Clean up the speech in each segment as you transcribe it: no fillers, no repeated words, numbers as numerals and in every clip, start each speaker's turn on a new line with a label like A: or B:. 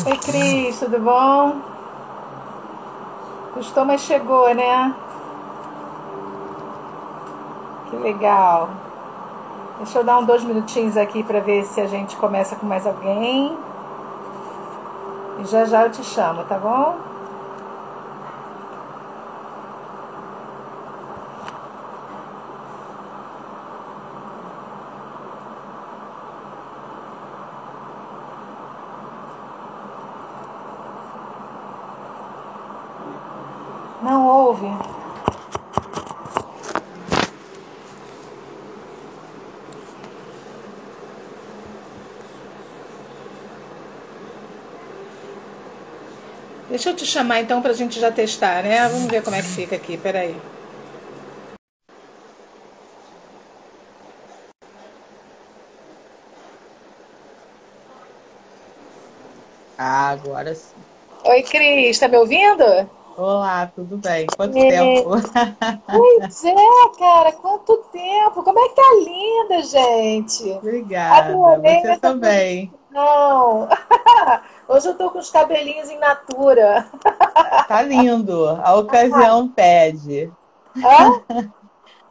A: Oi, Cris, tudo bom? Gostou, mas chegou, né? Que legal. Deixa eu dar 2 minutinhos aqui para ver se a gente começa com mais alguém. E já já eu te chamo, tá bom? Não ouve. Deixa eu te chamar então pra gente já testar, né? Vamos ver como é que fica aqui, peraí.
B: Ah, agora sim.
A: Oi, Cris, tá me ouvindo?
B: Olá, tudo bem? Quanto tempo?
A: É, pois é, cara, quanto tempo! Como é que tá linda, gente?
B: Obrigada.
A: Adorei
B: Você
A: essa
B: também.
A: posição. Hoje eu tô com os cabelinhos em natura.
B: Tá lindo. A ocasião pede.
A: Hã?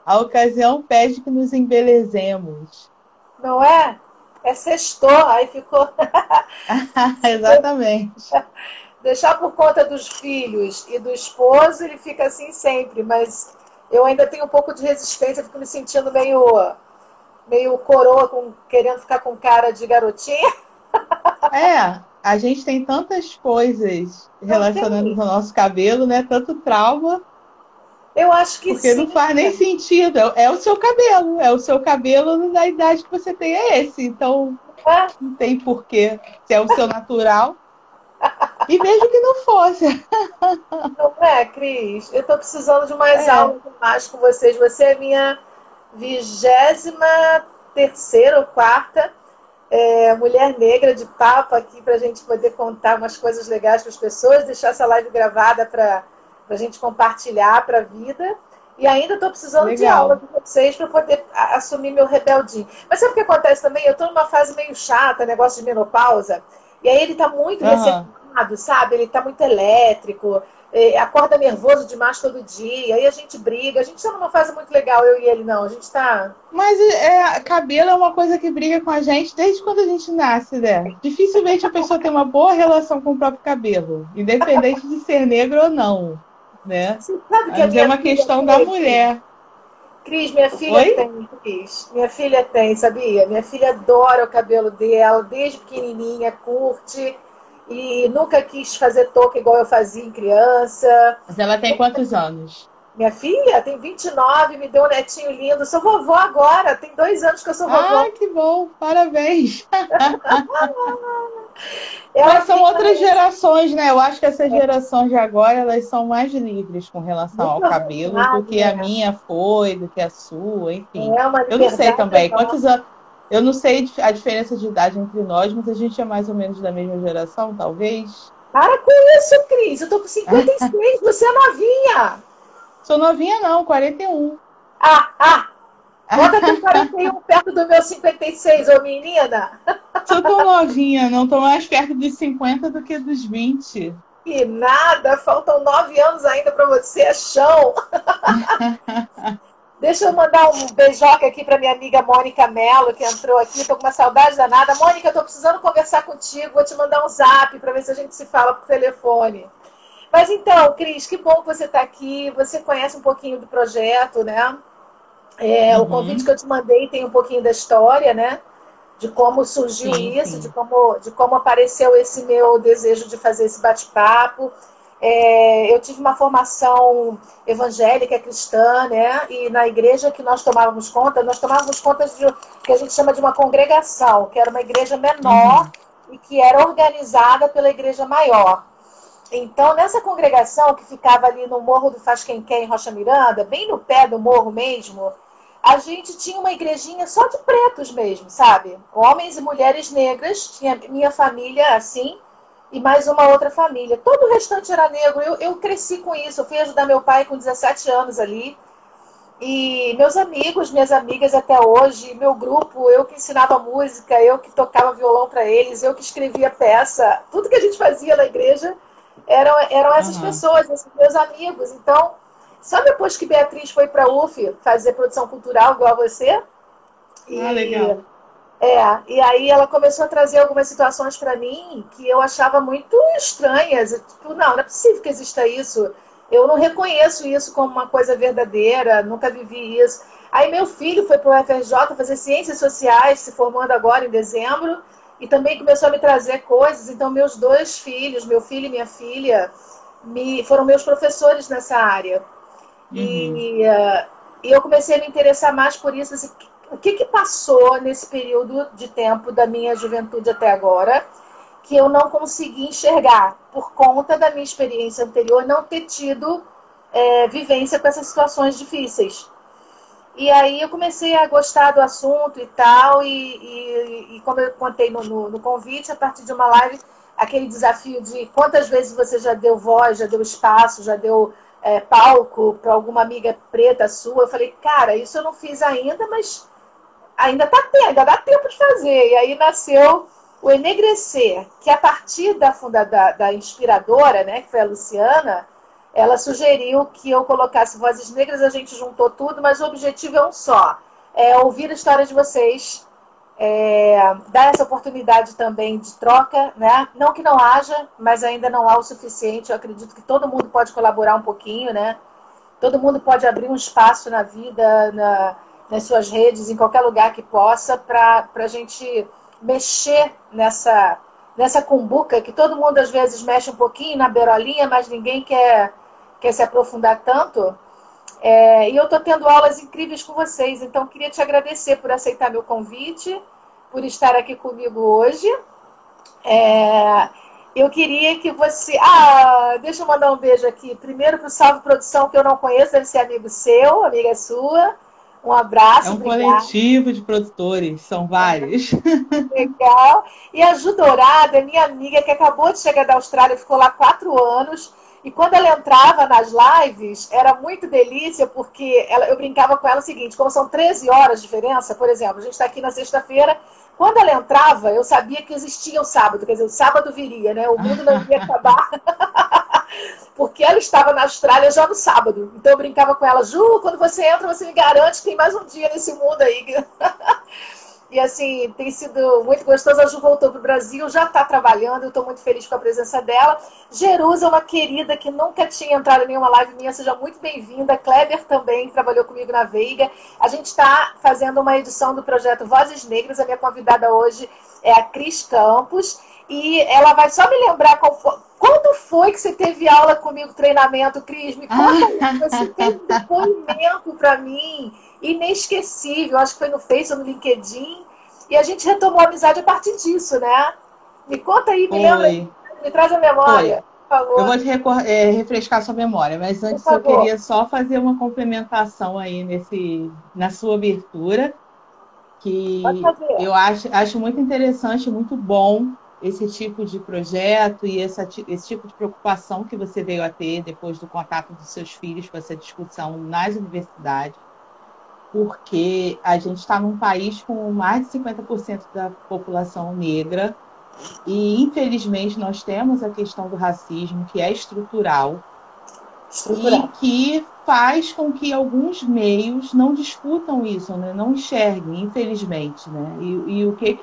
B: A ocasião pede que nos embelezemos.
A: Não é? É sextou, aí ficou. Se
B: Exatamente.
A: deixar por conta dos filhos e do esposo, ele fica assim sempre, mas eu ainda tenho um pouco de resistência, fico me sentindo meio coroa, querendo ficar com cara de garotinha.
B: É, a gente tem tantas coisas
A: Não
B: relacionadas
A: tem.
B: ao nosso cabelo, né? Tanto trauma,
A: Eu acho que
B: porque
A: sim.
B: não faz nem sentido. É o seu cabelo. É o seu cabelo na idade que você tem é esse. Então,
A: Né?
B: não tem porquê. Se é o seu natural. E mesmo que não fosse.
A: Não é, Cris? Eu estou precisando de mais
B: É,
A: aulas mais com vocês. Você é minha 23ª ou quarta mulher negra de papo aqui para a gente poder contar umas coisas legais para as pessoas, deixar essa live gravada para a gente compartilhar para a vida. E ainda estou precisando de aula
B: legal.
A: de vocês para poder assumir meu rebeldinho. Mas sabe o que acontece também? Eu estou numa fase meio chata, negócio de menopausa, e aí ele está muito
B: Aham.
A: ressecado, sabe? Ele está muito elétrico, acorda nervoso demais todo dia, aí a gente briga. A gente está numa fase muito legal, eu e ele, não. A gente está.
B: Mas cabelo é uma coisa que briga com a gente desde quando a gente nasce, né? Dificilmente a pessoa tem uma boa relação com o próprio cabelo, independente de ser negro ou não, né?
A: Você sabe que a
B: Mas é
A: minha
B: uma
A: filha
B: questão da
A: teve?
B: mulher.
A: Cris, minha filha
B: Oi?
A: tem, Cris. Minha filha tem, sabia? Minha filha adora o cabelo dela, desde pequenininha, curte. E nunca quis fazer touca igual eu fazia em criança.
B: Mas ela tem quantos anos?
A: Minha filha tem 29, me deu um netinho lindo. Sou vovó agora, tem 2 anos que eu sou vovó.
B: Ah, que bom, parabéns.
A: Ela
B: Mas são
A: fica
B: outras gerações, né? Eu acho que essas gerações de agora, elas são mais livres com relação ao
A: muito à
B: cabelo do
A: vontade,
B: que a
A: né?
B: minha foi, do que a sua, enfim.
A: É uma
B: Eu não sei
A: liberdade
B: também
A: enorme.
B: quantos anos. Eu não sei a diferença de idade entre nós, mas a gente é mais ou menos da mesma geração, talvez.
A: Para com isso, Cris. Eu tô com 56, você é novinha.
B: Sou novinha, não, 41.
A: Ah! Bota teu 41 perto do meu 56, ô menina.
B: Sou tão novinha, não tô mais perto dos 50 do que dos 20.
A: Que nada, faltam 9 anos ainda para você, é chão. Deixa eu mandar um beijoca aqui para minha amiga Mônica Mello, que entrou aqui. Tô com uma saudade danada. Mônica, eu tô precisando conversar contigo. Vou te mandar um zap para ver se a gente se fala por telefone. Mas então, Cris, que bom que você está aqui. Você conhece um pouquinho do projeto, né? O convite que
B: Uhum.
A: eu te mandei tem um pouquinho da história, né? De como surgiu
B: Sim,
A: isso, de
B: sim.
A: como apareceu esse meu desejo de fazer esse bate-papo. Eu tive uma formação evangélica cristã, né? E na igreja que nós tomávamos conta de o que a gente chama de uma congregação, que era uma igreja menor
B: Uhum.
A: e que era organizada pela igreja maior. Então, nessa congregação que ficava ali no Morro do Faz Quem Quer, em Rocha Miranda, bem no pé do morro mesmo, a gente tinha uma igrejinha só de pretos mesmo, sabe? Homens e mulheres negras, tinha minha família assim, e mais uma outra família. Todo o restante era negro. Eu cresci com isso. Eu fui ajudar meu pai com 17 anos ali. E meus amigos, minhas amigas até hoje, meu grupo, eu que ensinava música, eu que tocava violão para eles, eu que escrevia peça, tudo que a gente fazia na igreja eram essas
B: Aham.
A: pessoas, esses meus amigos. Então, só depois que Beatriz foi para a UF fazer produção cultural, igual a você,
B: Ah,
A: e,
B: legal.
A: e aí ela começou a trazer algumas situações para mim que eu achava muito estranhas. Tipo, não é possível que exista isso. Eu não reconheço isso como uma coisa verdadeira, nunca vivi isso. Aí meu filho foi para o UFRJ fazer Ciências Sociais, se formando agora em dezembro, e também começou a me trazer coisas. Então, meus dois filhos, meu filho e minha filha, foram meus professores nessa área.
B: Uhum.
A: E eu comecei a me interessar mais por isso. Assim, o que passou nesse período de tempo da minha juventude até agora que eu não consegui enxergar por conta da minha experiência anterior não ter tido vivência com essas situações difíceis. E aí eu comecei a gostar do assunto e tal, e como eu contei no convite, a partir de uma live, aquele desafio de quantas vezes você já deu voz, já deu espaço, já deu palco para alguma amiga preta sua. Eu falei, cara, isso eu não fiz ainda, mas ainda tá tendo, ainda dá tempo de fazer. E aí nasceu o Enegrecer, que a partir da inspiradora, né, que foi a Luciana, ela sugeriu que eu colocasse Vozes Negras, a gente juntou tudo, mas o objetivo é um só, é ouvir a história de vocês, dar essa oportunidade também de troca, né? Não que não haja, mas ainda não há o suficiente. Eu acredito que todo mundo pode colaborar um pouquinho, né? Todo mundo pode abrir um espaço na vida, nas suas redes, em qualquer lugar que possa, para a gente mexer nessa cumbuca que todo mundo às vezes mexe um pouquinho na beirolinha, mas ninguém quer se aprofundar tanto. E eu estou tendo aulas incríveis com vocês, então queria te agradecer por aceitar meu convite, por estar aqui comigo hoje. É, eu queria que você. Deixa eu mandar um beijo aqui. Primeiro para o Salve Produção, que eu não conheço, deve ser amigo seu, amiga sua. Um
B: É
A: abraço,
B: um
A: obrigada.
B: coletivo de produtores, são vários.
A: Legal. E a Ju Dourada, minha amiga, que acabou de chegar da Austrália, ficou lá 4 anos. E quando ela entrava nas lives, era muito delícia, porque eu brincava com ela o seguinte: como são 13 horas de diferença, por exemplo, a gente está aqui na sexta-feira. Quando ela entrava, eu sabia que existia o sábado, quer dizer, o sábado viria, né? O mundo não iria acabar, porque ela estava na Austrália já no sábado. Então eu brincava com ela: Ju, quando você entra, você me garante que tem mais um dia nesse mundo aí. E assim, tem sido muito gostoso. A Ju voltou para o Brasil, já está trabalhando, eu estou muito feliz com a presença dela. Jerusa, uma querida que nunca tinha entrado em nenhuma live minha, seja muito bem-vinda. Kleber também, que trabalhou comigo na Veiga. A gente está fazendo uma edição do projeto Vozes Negras. A minha convidada hoje é a Cris Campos. E ela vai só me lembrar quando foi que você teve aula comigo, treinamento, Cris? Me conta aí. Você teve um depoimento para mim inesquecível, acho que foi no Face ou no LinkedIn, e a gente retomou a amizade a partir disso, né? Me conta aí, me lembra,
B: Foi,
A: me traz a
B: foi.
A: memória, por
B: Eu
A: favor,
B: vou te refrescar sua memória, mas
A: por
B: antes eu
A: favor.
B: queria só fazer uma complementação aí na sua abertura,
A: Pode
B: que
A: fazer.
B: eu acho muito interessante, muito bom esse tipo de projeto e esse tipo de preocupação que você veio a ter depois do contato dos seus filhos com essa discussão nas universidades, porque a gente está num país com mais de 50% da população negra e, infelizmente, nós temos a questão do racismo, que é estrutural, e
A: Estrutural.
B: que faz com que alguns meios não discutam isso, né? Não enxerguem, infelizmente. Né? E o que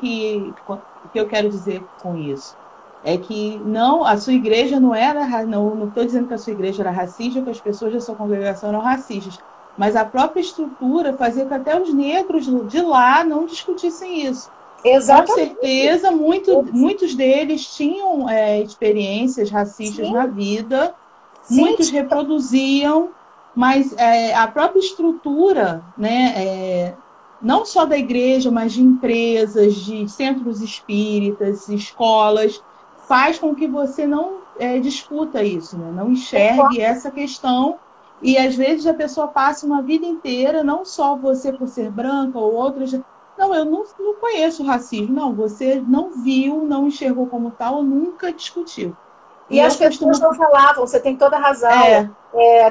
B: eu quero dizer com isso? É que não, a sua igreja não era, não estou dizendo que a sua igreja era racista ou que as pessoas da sua congregação eram racistas, mas a própria estrutura fazia com que até os negros de lá não discutissem isso. Com
A: Exatamente.
B: certeza, muitos deles tinham experiências racistas na
A: Sim,
B: vida,
A: sim,
B: muitos reproduziam, mas a própria estrutura, né, não só da igreja, mas de empresas, de centros espíritas, escolas, faz com que você não discuta isso, né, não enxergue
A: concordo.
B: essa questão. E às vezes a pessoa passa uma vida inteira, não só você por ser branca ou outras. Não, eu não conheço racismo. Não, você não viu, não enxergou como tal, ou nunca discutiu.
A: E as pessoas não falavam, você tem toda a razão.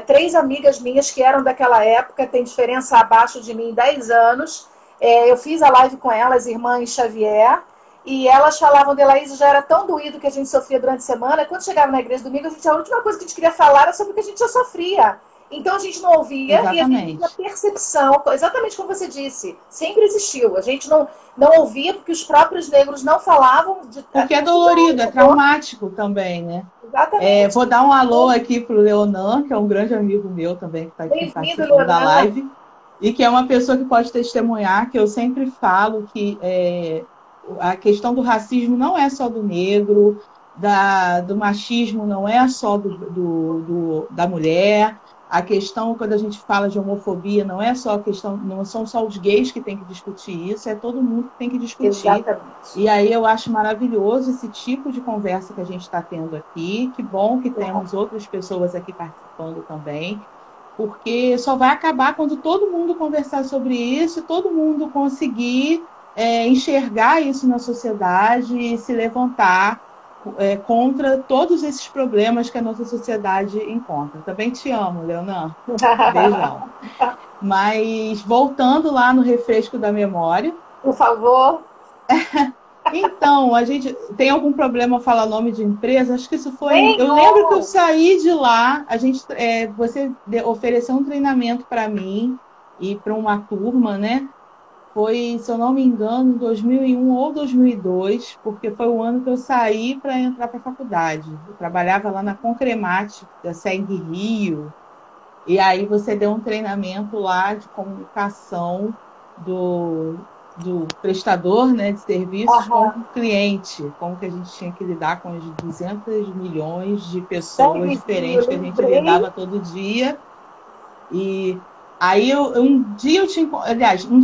A: 3 amigas minhas que eram daquela época, tem diferença abaixo de mim 10 anos. Eu fiz a live com elas, irmãs Xavier, e elas falavam de Laís, já era tão doído que a gente sofria durante a semana. Quando chegava na igreja domingo, a última coisa que a gente queria falar era sobre o que a gente já sofria. Então a gente não ouvia. Exatamente. E a gente tinha percepção, exatamente como você disse, sempre existiu. A gente não ouvia porque os próprios negros não falavam.
B: Porque é dolorido, é traumático também, né?
A: Exatamente.
B: Vou dar um alô aqui para o Leonan, que é um grande amigo meu também, que está aqui participando da live, e que é uma pessoa que pode testemunhar, que eu sempre falo que a questão do racismo não é só do negro, do machismo não é só da mulher. A questão, quando a gente fala de homofobia, não é só a questão, não são só os gays que têm que discutir isso, é todo mundo que tem que discutir.
A: Exatamente.
B: E aí eu acho maravilhoso esse tipo de conversa que a gente está tendo aqui. Que bom que temos outras pessoas aqui participando também, porque só vai acabar quando todo mundo conversar sobre isso, todo mundo conseguir enxergar isso na sociedade e se levantar contra todos esses problemas que a nossa sociedade encontra. Também te amo, Leonan. Beijão. Mas voltando lá no refresco da memória.
A: Por favor.
B: Então, a gente tem algum problema falar nome de empresa? Acho que isso foi. Eu lembro que eu saí de lá, você ofereceu um treinamento para mim e para uma turma, né? Foi, se eu não me engano, 2001 ou 2002, porque foi o ano que eu saí para entrar para a faculdade. Eu trabalhava lá na Concremate, da SEG Rio, e aí você deu um treinamento lá de comunicação do prestador, né, de serviços com o cliente, como que a gente tinha que lidar com as 200 milhões de pessoas diferentes que a gente lidava todo dia. E aí um dia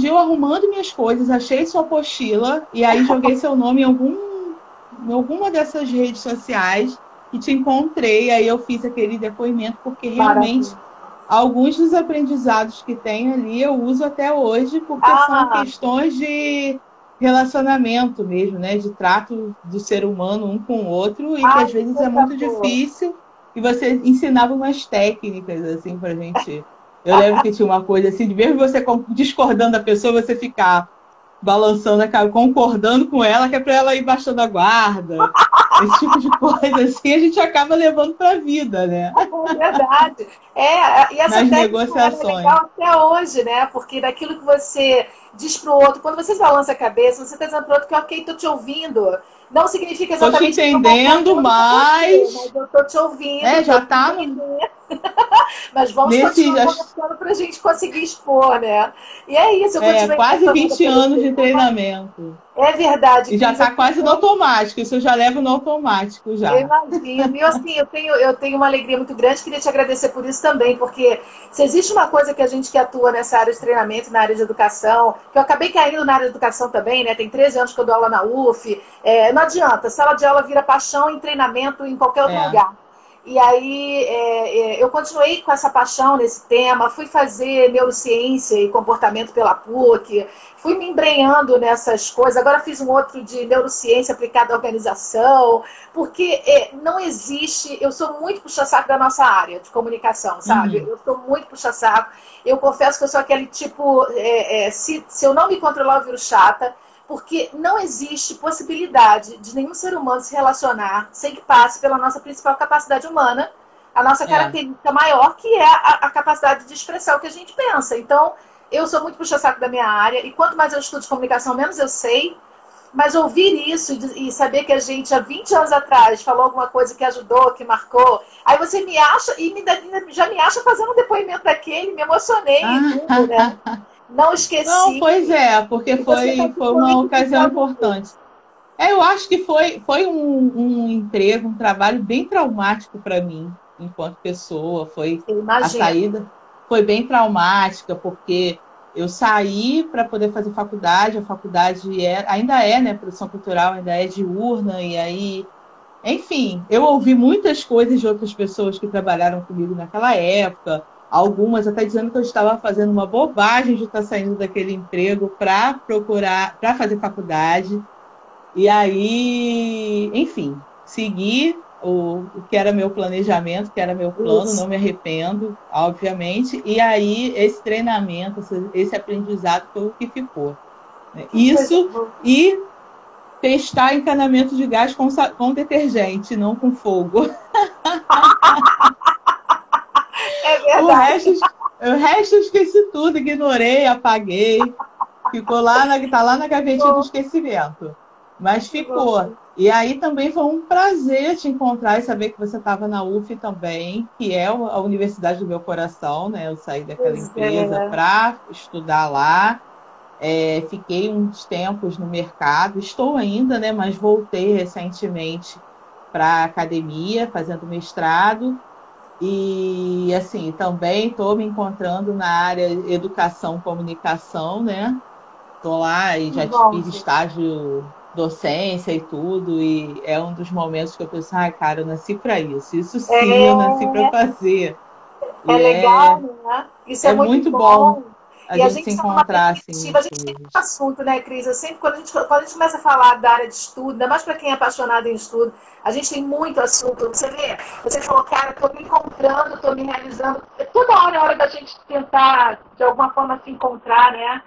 B: eu arrumando minhas coisas, achei sua apostila e aí joguei seu nome em alguma dessas redes sociais e te encontrei, aí eu fiz aquele depoimento, porque realmente alguns dos aprendizados que tem ali eu uso até hoje, porque são questões de relacionamento mesmo, né? De trato do ser humano um com o outro, e que às vezes é muito difícil, e você ensinava umas técnicas assim pra gente. Eu lembro que tinha uma coisa assim, de mesmo você discordando da pessoa, você ficar balançando a cara, concordando com ela, que é para ela ir baixando a guarda. Esse tipo de coisa assim, a gente acaba levando para a vida, né?
A: É verdade. E essa
B: nas
A: técnica
B: negociações.
A: É legal até hoje, né? Porque daquilo que você diz para o outro, quando você balança a cabeça, você está dizendo para o outro que, ok, estou te ouvindo. Não significa exatamente
B: que eu entendendo, mas
A: eu estou te ouvindo.
B: Já está
A: Mas vamos continuar conversando para a gente conseguir expor, né? E é isso. Eu
B: quase 20 anos de treinamento.
A: É verdade.
B: E já está quase no automático. Isso eu já levo no automático já.
A: Eu imagino. E assim, eu tenho uma alegria muito grande. Queria te agradecer por isso também, porque se existe uma coisa que a gente que atua nessa área de treinamento, na área de educação, que eu acabei caindo na área de educação também, né? Tem 13 anos que eu dou aula na UF. Não adianta. Sala de aula vira paixão em treinamento em qualquer outro lugar. E aí eu continuei com essa paixão nesse tema, fui fazer neurociência e comportamento pela PUC, fui me embrenhando nessas coisas, agora fiz um outro de neurociência aplicada à organização, porque não existe, eu sou muito puxa-saco da nossa área de comunicação, sabe? Eu sou muito puxa-saco, eu confesso que eu sou aquele tipo, se eu não me controlar eu viro chata, porque não existe possibilidade de nenhum ser humano se relacionar sem que passe pela nossa principal capacidade humana, a nossa característica maior, que é a capacidade de expressar o que a gente pensa. Então, eu sou muito puxa-saco da minha área, e quanto mais eu estudo de comunicação, menos eu sei. Mas ouvir isso e saber que a gente, há 20 anos atrás, falou alguma coisa que ajudou, que marcou, aí você me acha, e já me acha fazendo um depoimento daquele, me emocionei e tudo, né? Não esqueci.
B: Não, pois porque foi uma ocasião importante. Eu acho que foi um emprego, um trabalho bem traumático para mim, enquanto pessoa. A saída foi bem traumática, porque eu saí para poder fazer faculdade, a faculdade ainda né, produção cultural ainda é diurna, e aí, enfim, eu ouvi muitas coisas de outras pessoas que trabalharam comigo naquela época, algumas até dizendo que eu estava fazendo uma bobagem de estar saindo daquele emprego para fazer faculdade. E aí, enfim, segui o que era meu planejamento, que era meu plano,
A: Isso.
B: não me arrependo, obviamente. E aí, esse treinamento, esse aprendizado foi o que ficou. Né?
A: Que coisa
B: Isso
A: boa.
B: e testar encanamento de gás com detergente, não com fogo.
A: É
B: O resto,
A: verdade.
B: o resto eu esqueci tudo, ignorei, apaguei. Ficou lá, tá lá na gavetinha do
A: Bom,
B: esquecimento. Mas
A: que bom.
B: ficou. E aí também foi um prazer te encontrar e saber que você estava na UF também, que é a universidade do meu coração, né? Eu saí daquela
A: Pois
B: empresa
A: é.
B: para estudar lá. Fiquei uns tempos no mercado, estou ainda, né? Mas voltei recentemente para a academia, fazendo mestrado. E assim, também estou me encontrando na área educação, comunicação, né? Estou lá e
A: Que
B: já
A: bom,
B: fiz
A: gente.
B: estágio docência e tudo, e é um dos momentos que eu penso, ai, cara, eu nasci para isso. Isso sim, eu nasci para
A: É,
B: fazer.
A: é
B: E
A: legal, né? Isso é
B: é
A: muito
B: muito bom
A: bom.
B: a
A: E a
B: gente se
A: gente está numa
B: encontrar assim
A: perspectiva,
B: nas
A: a gente tem um
B: coisas.
A: assunto, né, Cris? Eu sempre, quando a gente começa a falar da área de estudo, ainda mais para quem é apaixonado em estudo, a gente tem muito assunto. Você vê, você falou, cara, estou me encontrando, estou me realizando. Toda hora é hora da gente tentar, de alguma forma, se encontrar, né?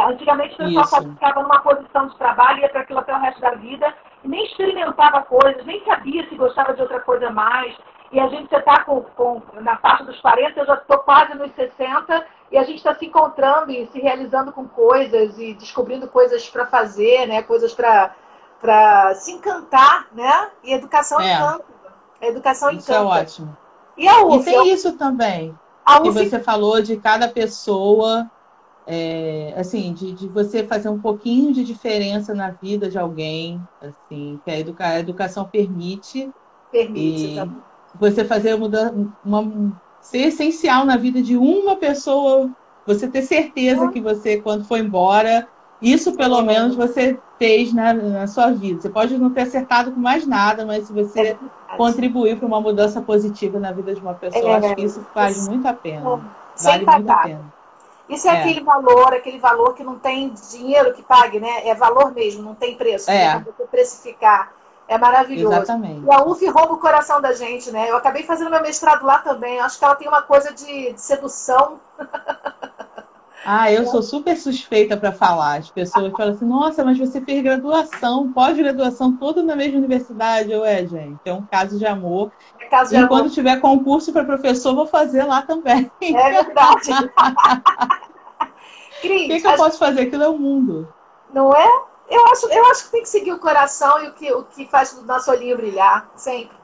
A: Antigamente o pessoal
B: Isso,
A: ficava numa posição de trabalho, ia para aquilo até o resto da vida, e nem experimentava coisas, nem sabia se gostava de outra coisa mais. E a gente, você está na faixa dos 40, eu já estou quase nos 60, e a gente está se encontrando e se realizando com coisas e descobrindo coisas para fazer, né? Coisas para se encantar, né? E educação
B: é,
A: encanta. A educação
B: isso é
A: encanta.
B: ótimo.
A: E a
B: E
A: UF?
B: tem isso também,
A: A
B: que
A: UF,
B: você falou de cada pessoa, assim, de você fazer um pouquinho de diferença na vida de alguém, assim, que a educação permite.
A: permite, tá?
B: E você fazer ser essencial na vida de uma pessoa, você ter certeza que você, quando for embora, isso pelo menos você fez na sua vida. Você pode não ter acertado com mais nada, mas se
A: É
B: você
A: verdade.
B: contribuir para uma mudança positiva na vida de uma pessoa, acho que isso vale
A: Isso,
B: muito a pena.
A: sem
B: Vale muito a
A: pagar.
B: pena.
A: Isso é
B: É,
A: aquele valor que não tem dinheiro que pague, né? É valor mesmo, não tem preço, não tem como
B: é,
A: você precificar. É maravilhoso. E a
B: exatamente.
A: UF rouba o coração da gente, né? Eu acabei fazendo meu mestrado lá também. Acho que ela tem uma coisa de sedução.
B: Ah, eu sou super suspeita para falar. As pessoas falam assim: nossa, mas você fez graduação, pós-graduação, toda na mesma universidade. Gente, é um caso de amor.
A: É caso de
B: E
A: amor.
B: quando tiver concurso para professor, vou fazer lá também.
A: É verdade.
B: O que
A: Cris,
B: que eu posso fazer? Aquilo é o mundo.
A: não é? Eu acho que tem que seguir o coração e o que faz o nosso olhinho brilhar, sempre.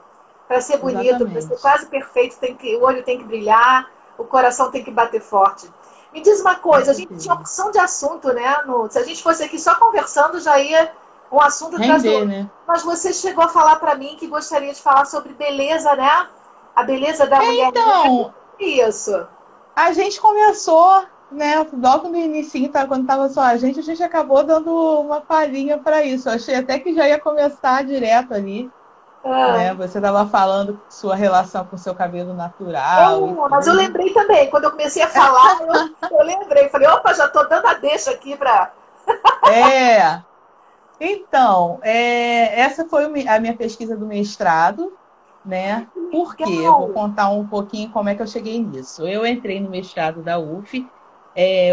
A: Para ser bonito, para ser
B: Exatamente.
A: quase perfeito, o olho tem que brilhar, o coração tem que bater forte. Me diz uma
B: Com
A: coisa, a gente tinha
B: certeza.
A: opção de assunto, né? Se a gente fosse aqui só conversando, já ia um assunto atrás do
B: Render,
A: outro.
B: né?
A: Mas você chegou a falar para mim que gostaria de falar sobre beleza, né? A beleza da mulher negra.
B: Então,
A: Isso.
B: a gente começou, né? Logo no início, tá, quando estava só a gente acabou dando uma palhinha para isso. Eu achei até que já ia começar direto ali.
A: Ah.
B: Né? Você estava falando sua relação com seu cabelo natural e
A: Mas eu
B: tudo.
A: lembrei também, quando eu comecei a falar, eu lembrei, falei, opa, já estou dando a deixa aqui para.
B: É, então, essa foi a minha pesquisa do mestrado, né? Por quê? Eu vou
A: Legal.
B: contar um pouquinho como é que eu cheguei nisso. Eu entrei no mestrado da UF,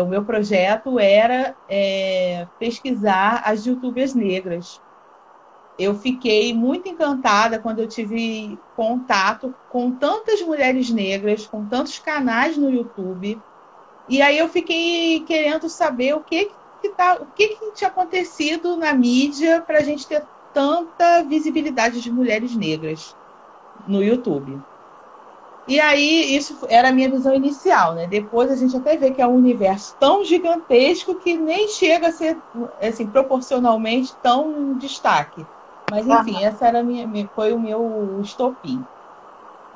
B: o meu projeto era pesquisar as YouTubers negras. Eu fiquei muito encantada quando eu tive contato com tantas mulheres negras, com tantos canais no YouTube. E aí eu fiquei querendo saber o que tinha acontecido na mídia para a gente ter tanta visibilidade de mulheres negras no YouTube. E aí isso era a minha visão inicial, né? Depois a gente até vê que é um universo tão gigantesco que nem chega a ser assim proporcionalmente tão destaque. Mas enfim, essa era foi o meu estopim.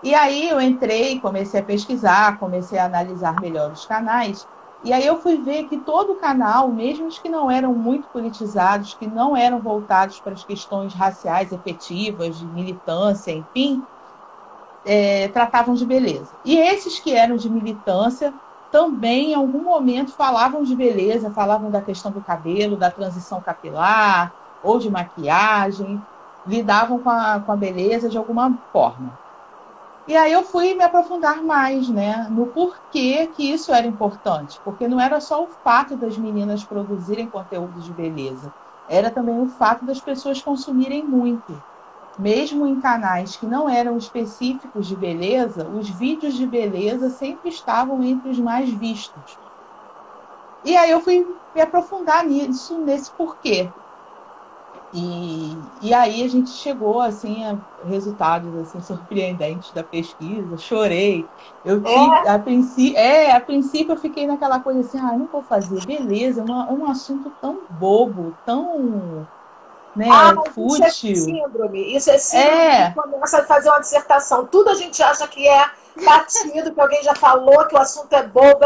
B: E aí eu entrei, comecei a pesquisar, comecei a analisar melhor os canais, e aí eu fui ver que todo canal, mesmo os que não eram muito politizados, que não eram voltados para as questões raciais efetivas, de militância, enfim, tratavam de beleza. E esses que eram de militância também, em algum momento, falavam de beleza, falavam da questão do cabelo, da transição capilar, ou de maquiagem. lidavam com a beleza de alguma forma. E aí eu fui me aprofundar mais, né, no porquê que isso era importante. Porque não era só o fato das meninas produzirem conteúdo de beleza, era também o fato das pessoas consumirem muito. Mesmo em canais que não eram específicos de beleza, os vídeos de beleza sempre estavam entre os mais vistos. E aí eu fui me aprofundar nisso, nesse porquê. E aí a gente chegou assim a resultados assim surpreendentes da pesquisa. Chorei. Eu tive a princípio eu fiquei naquela coisa assim, não vou fazer, beleza, é um assunto tão bobo, tão, né,
A: Isso é
B: fútil.
A: síndrome. Isso é síndrome que começa a fazer uma dissertação. Tudo a gente acha que é batido, que alguém já falou, que o assunto é bobo.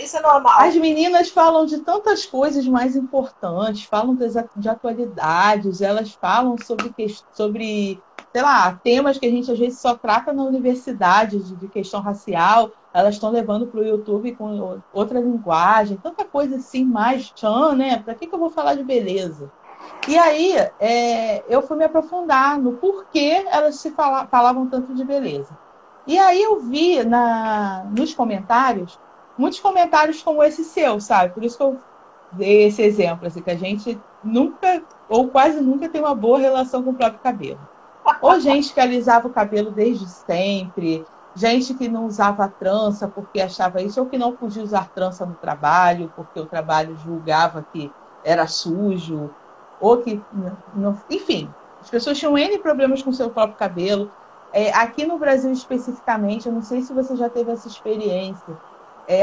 A: Isso é normal.
B: As meninas falam de tantas coisas mais importantes, falam de atualidades, elas falam sobre, sei lá, temas que a gente às vezes só trata na universidade, de questão racial, elas estão levando para o YouTube com outra linguagem, tanta coisa assim, mais tchan, né? Para que eu vou falar de beleza? E aí eu fui me aprofundar no porquê elas falavam tanto de beleza. E aí eu vi nos comentários, muitos comentários como esse seu, sabe? Por isso que eu dei esse exemplo, assim, que a gente nunca, ou quase nunca, tem uma boa relação com o próprio cabelo. Ou gente que alisava o cabelo desde sempre, gente que não usava trança porque achava isso, ou que não podia usar trança no trabalho, porque o trabalho julgava que era sujo, ou que, enfim, as pessoas tinham N problemas com o seu próprio cabelo. Aqui no Brasil especificamente, eu não sei se você já teve essa experiência,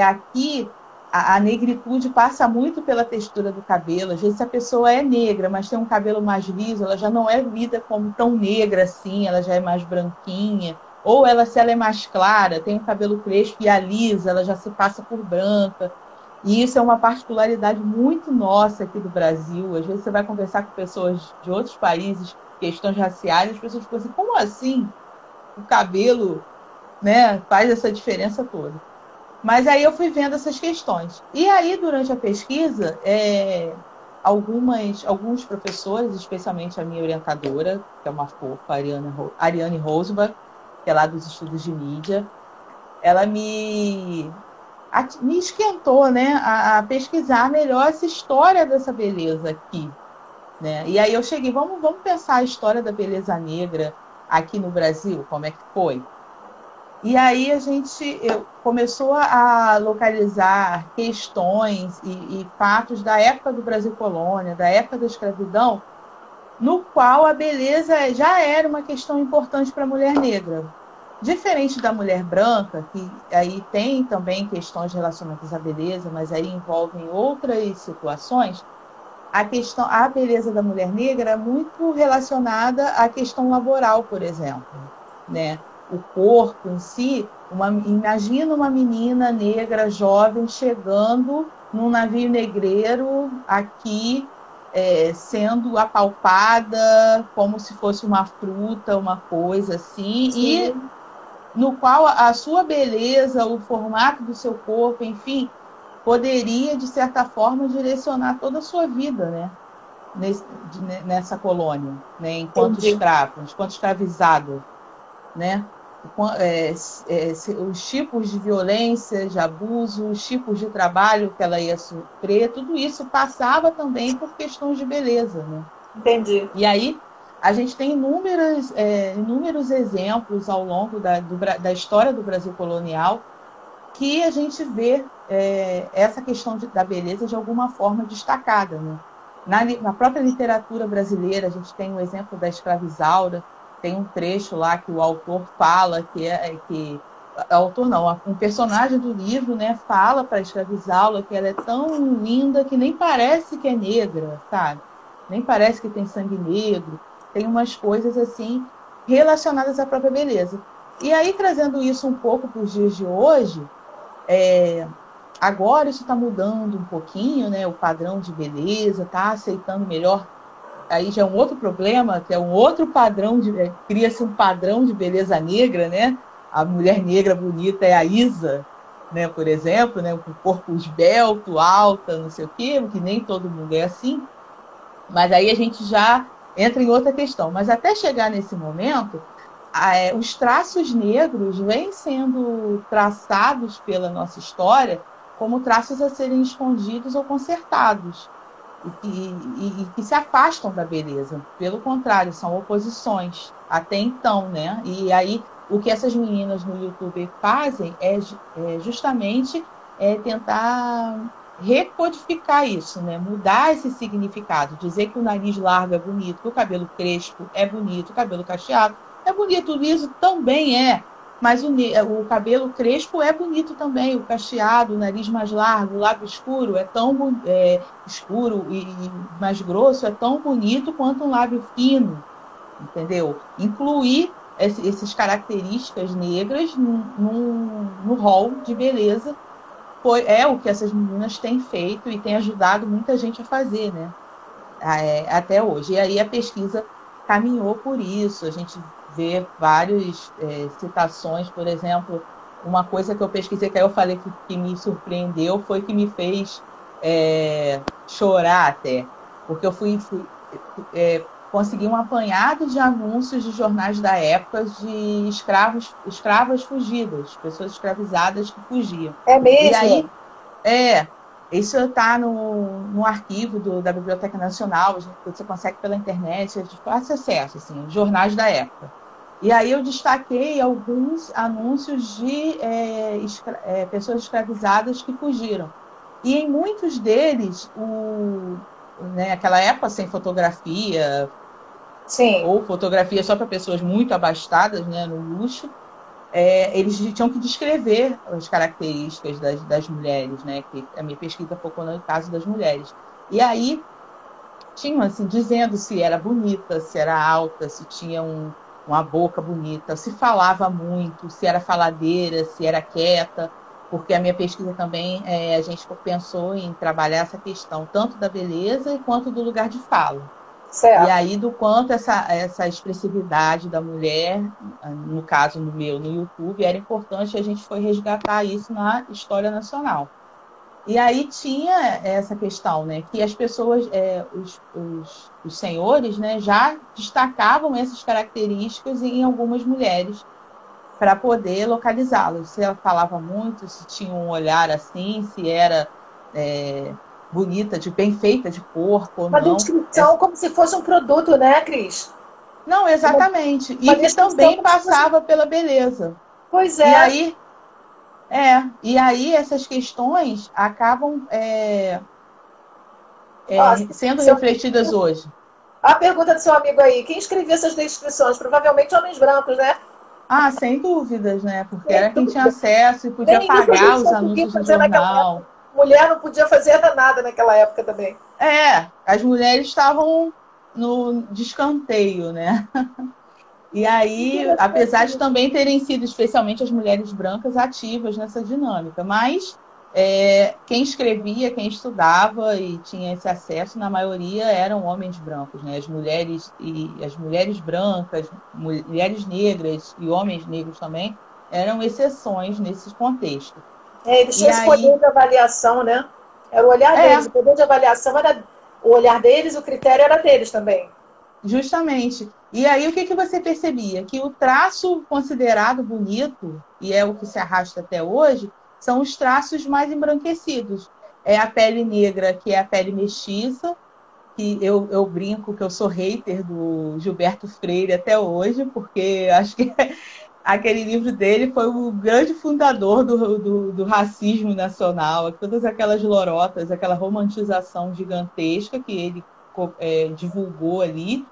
B: aqui a negritude passa muito pela textura do cabelo. Às vezes a pessoa é negra, mas tem um cabelo mais liso, ela já não é vista como tão negra assim, ela já é mais branquinha. Ou se ela é mais clara, tem um cabelo crespo e alisa, ela já se passa por branca. E isso é uma particularidade muito nossa aqui do Brasil. Às vezes você vai conversar com pessoas de outros países, questões raciais, as pessoas ficam assim, como assim o cabelo, né, faz essa diferença toda? Mas aí eu fui vendo essas questões. E aí, durante a pesquisa, alguns professores, especialmente a minha orientadora, que é uma fofa, Ariane Rosbach, que é lá dos estudos de mídia, ela me esquentou, né, a pesquisar melhor essa história dessa beleza aqui. Né? E aí eu cheguei, vamos pensar a história da beleza negra aqui no Brasil, como é que foi? E aí a gente começou a localizar questões e fatos da época do Brasil colônia, da época da escravidão, no qual a beleza já era uma questão importante para a mulher negra. Diferente da mulher branca, que aí tem também questões relacionadas à beleza, mas aí envolvem outras situações, a beleza da mulher negra é muito relacionada à questão laboral, por exemplo, né? O corpo em si, imagina uma menina negra jovem chegando num navio negreiro aqui, sendo apalpada como se fosse uma fruta, uma coisa assim. Sim. E no qual a sua beleza, o formato do seu corpo, enfim, poderia, de certa forma, direcionar toda a sua vida, né? Nessa colônia, né? Enquanto escravo, enquanto escravizado, né? Os tipos de violência, de abuso, os tipos de trabalho que ela ia sofrer, tudo isso passava também por questões de beleza, né?
A: Entendi.
B: E aí a gente tem inúmeros exemplos ao longo da história do Brasil colonial que a gente vê essa questão da beleza de alguma forma destacada, né? Na própria literatura brasileira, a gente tem o exemplo da escravizaura, tem um trecho lá que o autor fala autor não, um personagem do livro, né, fala para a escravizaura que ela é tão linda que nem parece que é negra, sabe? Nem parece que tem sangue negro. Tem umas coisas assim relacionadas à própria beleza. E aí, trazendo isso um pouco para os dias de hoje, agora isso está mudando um pouquinho, né? O padrão de beleza está aceitando melhor. Aí já é um outro problema, que é um outro padrão cria-se um padrão de beleza negra, né? A mulher negra bonita é a Isa, né? Por exemplo, né? Com corpo esbelto, alta, não sei o quê, que nem todo mundo é assim. Mas aí a gente já entra em outra questão. Mas até chegar nesse momento, os traços negros vêm sendo traçados pela nossa história como traços a serem escondidos ou consertados, e que se afastam da beleza. Pelo contrário, são oposições, até então, né? E aí, o que essas meninas no YouTube fazem é justamente tentar recodificar isso, né? Mudar esse significado, dizer que o nariz largo é bonito, que o cabelo crespo é bonito, o cabelo cacheado é bonito, o liso também é, mas o cabelo crespo é bonito também, o cacheado, o nariz mais largo, o lábio escuro é tão escuro e mais grosso, é tão bonito quanto um lábio fino, entendeu? Incluir essas características negras no rol de beleza é o que essas meninas têm feito e tem ajudado muita gente a fazer, né? Até hoje. E aí a pesquisa caminhou por isso. A gente vê várias citações, por exemplo, uma coisa que eu pesquisei, que aí eu falei que me surpreendeu, foi que me fez chorar até. Porque eu consegui um apanhado de anúncios de jornais da época de escravas fugidas, pessoas escravizadas que fugiam.
A: É mesmo?
B: E aí, isso está no arquivo da Biblioteca Nacional, você consegue pela internet, é de fácil acesso, assim, jornais da época. E aí eu destaquei alguns anúncios de pessoas escravizadas que fugiram. E em muitos deles, aquela época sem fotografia,
A: Sim.
B: ou fotografia só para pessoas muito abastadas, né, no luxo, eles tinham que descrever as características das mulheres, né, que a minha pesquisa focou no caso das mulheres. E aí tinham, assim, dizendo se era bonita, se era alta, se tinha uma boca bonita, se falava muito, se era faladeira, se era quieta, porque a minha pesquisa também, a gente pensou em trabalhar essa questão tanto da beleza quanto do lugar de fala.
A: Certo.
B: E aí, do quanto essa expressividade da mulher, no caso no YouTube, era importante, a gente foi resgatar isso na história nacional. E aí tinha essa questão, né, que as pessoas, os senhores, né, já destacavam essas características em algumas mulheres para poder localizá-las. Se ela falava muito, se tinha um olhar assim, se era bonita, bem feita de corpo ou
A: uma
B: não.
A: descrição como se fosse um produto, né, Cris?
B: Não, exatamente.
A: Uma
B: E que também passava pela beleza.
A: Pois é.
B: E aí essas questões acabam sendo refletidas hoje.
A: A pergunta do seu amigo aí, quem escrevia essas descrições? Provavelmente homens brancos, né?
B: Ah, sem dúvidas, né? Porque era quem tinha acesso e podia
A: Nem
B: pagar os anúncios no jornal.
A: Mulher não podia fazer nada naquela época também.
B: As mulheres estavam de escanteio, né? E aí, apesar de também terem sido, especialmente as mulheres brancas, ativas nessa dinâmica, mas quem escrevia, quem estudava e tinha esse acesso, na maioria eram homens brancos, né? As mulheres brancas, mulheres negras e homens negros também eram exceções nesse contexto.
A: Eles tinham esse poder de avaliação, né? Era o olhar deles, o poder de avaliação era o olhar deles, o critério era deles também.
B: Justamente. E aí o que você percebia? Que o traço considerado bonito, e é o que se arrasta até hoje, são os traços mais embranquecidos. É a pele negra, que é a pele mestiça, que eu brinco que eu sou hater do Gilberto Freire até hoje, porque acho que aquele livro dele foi o grande fundador do racismo nacional, todas aquelas lorotas, aquela romantização gigantesca que ele divulgou ali,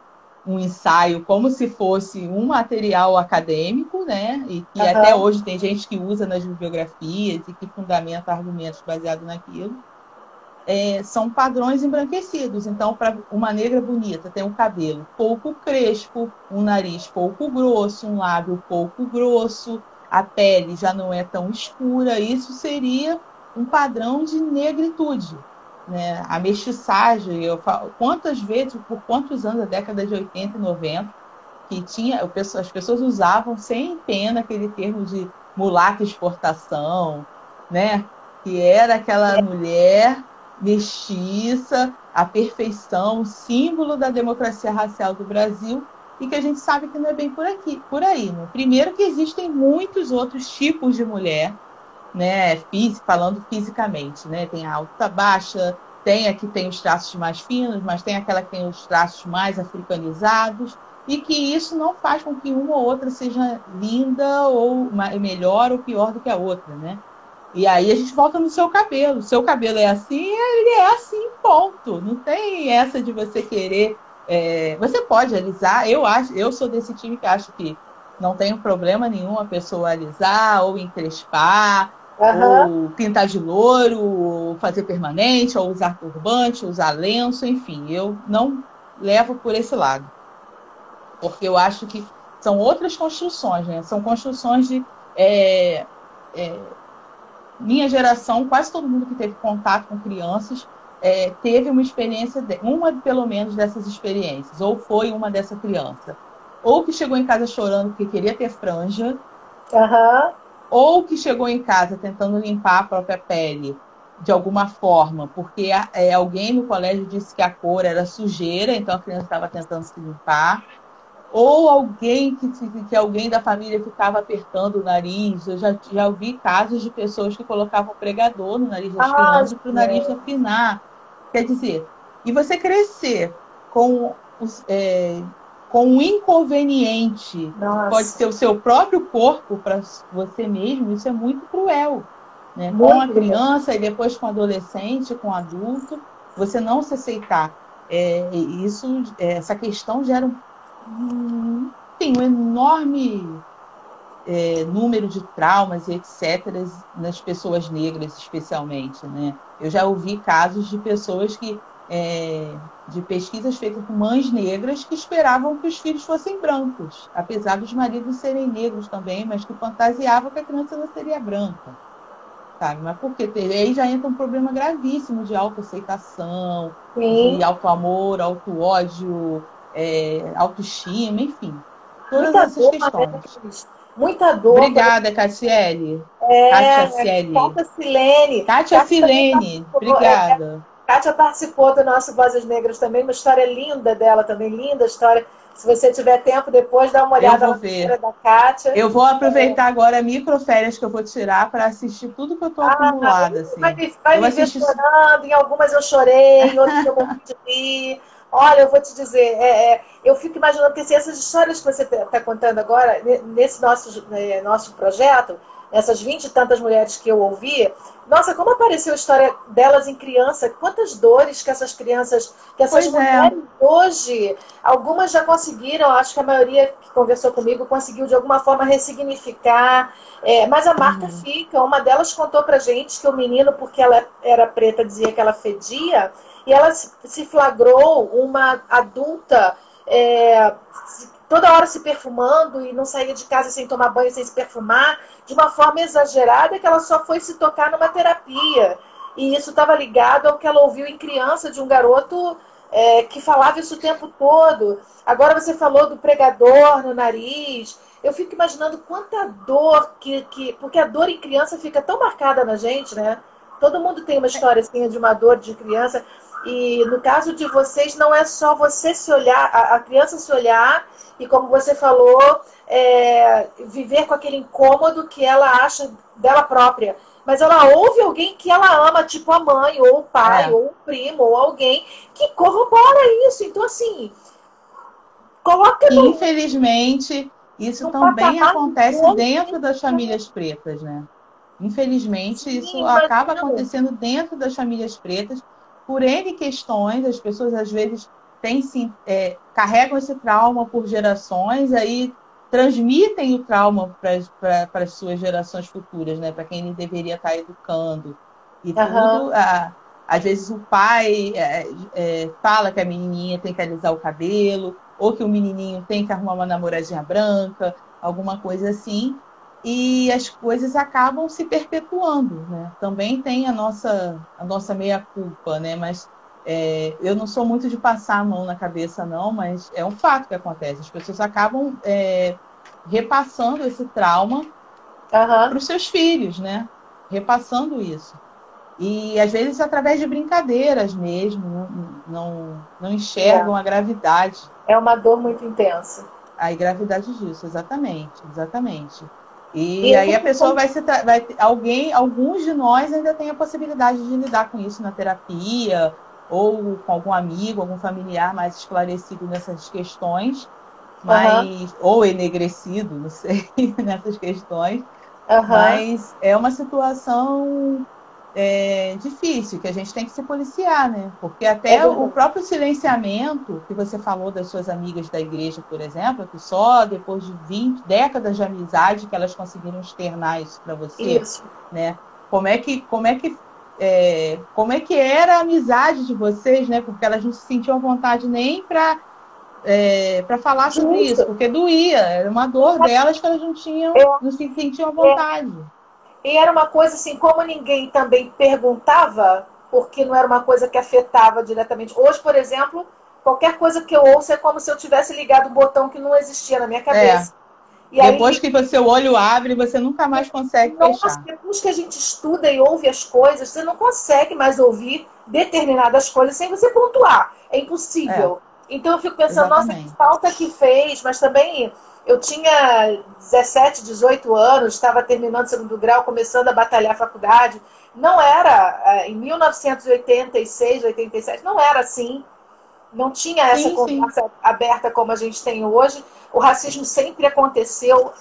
B: um ensaio como se fosse um material acadêmico, né? E que até hoje tem gente que usa nas bibliografias e que fundamenta argumentos baseados naquilo. São padrões embranquecidos. Então, para uma negra bonita, tem um cabelo pouco crespo, um nariz pouco grosso, um lábio pouco grosso, a pele já não é tão escura. Isso seria um padrão de negritude. Né? A mestiçagem, eu falo, quantas vezes, por quantos anos, a década de 80 e 90, que as pessoas usavam sem pena aquele termo de mulata exportação, né? Que era aquela mulher mestiça, a perfeição, símbolo da democracia racial do Brasil, e que a gente sabe que não é bem por aí. Né? Primeiro que existem muitos outros tipos de mulher, né? Falando fisicamente, né? Tem a alta, baixa, tem a que tem os traços mais finos, mas tem aquela que tem os traços mais africanizados, e que isso não faz com que uma ou outra seja linda ou melhor ou pior do que a outra, né? E aí a gente volta no seu cabelo. O seu cabelo é assim, ele é assim, ponto. Não tem essa de você querer. Você pode alisar. Eu sou desse time que acho que não tem problema nenhum a pessoa alisar, ou encrespar, ou pintar de louro, ou fazer permanente, ou usar turbante, usar lenço, enfim. Eu não levo por esse lado. Porque eu acho que são outras construções, né? São construções de... minha geração, quase todo mundo que teve contato com crianças teve uma experiência, uma pelo menos dessas experiências, ou foi uma dessa criança. Ou que chegou em casa chorando porque queria ter franja, ou que chegou em casa tentando limpar a própria pele de alguma forma, porque alguém no colégio disse que a cor era sujeira, então a criança estava tentando se limpar. Ou alguém que alguém da família ficava apertando o nariz. Eu já ouvi casos de pessoas que colocavam pregador no nariz das crianças para o nariz afinar. Quer dizer, e você crescer com um inconveniente, pode ser o seu próprio corpo para você mesmo, isso é muito cruel. Né? Com a criança e depois com o adolescente, com o adulto, você não se aceitar. Essa questão gera um enorme número de traumas e etc. nas pessoas negras, especialmente. Né? Eu já ouvi casos de pessoas de pesquisas feitas com mães negras que esperavam que os filhos fossem brancos, apesar dos maridos serem negros também, mas que fantasiavam que a criança não seria branca. Sabe? Mas por quê? Aí já entra um problema gravíssimo de autoaceitação, de auto-amor, auto-ódio, autoestima, enfim. Todas essas questões.
A: Né? Muita dor.
B: Obrigada, Cassiele. Kátia Silene, obrigada.
A: Kátia participou do nosso Vozes Negras também, uma história linda dela também, linda história. Se você tiver tempo depois, dá uma olhada na história da Kátia.
B: Eu vou aproveitar agora microférias que eu vou tirar para assistir tudo que eu estou acumulada. Assim.
A: Vai me ver chorando, em algumas eu chorei, em outras eu morri de rir. Olha, eu vou te dizer, eu fico imaginando que essas histórias que você está contando agora, nesse nosso projeto, essas 20 e tantas mulheres que eu ouvi, nossa, como apareceu a história delas em criança, quantas dores que essas crianças, que essas mulheres hoje, algumas já conseguiram, acho que a maioria que conversou comigo conseguiu de alguma forma ressignificar, mas a marca fica. Uma delas contou pra gente que o menino, porque ela era preta, dizia que ela fedia, e ela se flagrou uma adulta toda hora se perfumando e não saía de casa sem tomar banho, sem se perfumar, de uma forma exagerada, que ela só foi se tocar numa terapia. E isso estava ligado ao que ela ouviu em criança de um garoto que falava isso o tempo todo. Agora você falou do pregador no nariz. Eu fico imaginando quanta dor, porque a dor em criança fica tão marcada na gente, né? Todo mundo tem uma história assim de uma dor de criança. E no caso de vocês, não é só você se olhar, a criança se olhar e, como você falou, viver com aquele incômodo que ela acha dela própria. Mas ela ouve alguém que ela ama, tipo a mãe, ou o pai, ou o primo, ou alguém que corrobora isso. Então, assim, coloca no...
B: Infelizmente, isso também acontece dentro das famílias pretas, né? Infelizmente, isso acaba acontecendo dentro das famílias pretas, por N questões. As pessoas, às vezes, carregam esse trauma por gerações, aí transmitem o trauma para as suas gerações futuras, né? Para quem ele deveria estar educando. E tudo, às vezes o pai fala que a menininha tem que alisar o cabelo, ou que o menininho tem que arrumar uma namoradinha branca, alguma coisa assim. E as coisas acabam se perpetuando, né? Também tem a nossa meia-culpa, né? Mas eu não sou muito de passar a mão na cabeça, não, mas é um fato que acontece. As pessoas acabam repassando esse trauma para os seus filhos, né? Repassando isso. E, às vezes, através de brincadeiras mesmo. não enxergam a gravidade.
A: É uma dor muito intensa.
B: A gravidade disso, exatamente, exatamente. E aí a pessoa alguns de nós ainda tem a possibilidade de lidar com isso na terapia, ou com algum amigo, algum familiar mais esclarecido nessas questões, mas, ou enegrecido, não sei, nessas questões. Mas é uma situação difícil, que a gente tem que se policiar, né? Porque até o próprio silenciamento, que você falou das suas amigas da igreja, por exemplo, que só depois de 20 décadas de amizade que elas conseguiram externar isso para você, né? Como é que era a amizade de vocês, né? Porque elas não se sentiam à vontade nem para falar sobre isso, porque doía, era uma dor delas que elas não se sentiam à vontade.
A: E era uma coisa assim, como ninguém também perguntava, porque não era uma coisa que afetava diretamente. Hoje, por exemplo, qualquer coisa que eu ouço é como se eu tivesse ligado um botão que não existia na minha cabeça.
B: E depois que o seu olho abre, você nunca mais consegue fechar.
A: Depois que a gente estuda e ouve as coisas, você não consegue mais ouvir determinadas coisas sem você pontuar. É impossível. Então eu fico pensando, nossa, que falta que fez, mas também eu tinha 17, 18 anos, estava terminando o segundo grau, começando a batalhar a faculdade. Não era, em 1986, 87, não era assim. Não tinha essa conversa aberta como a gente tem hoje. O racismo sempre aconteceu,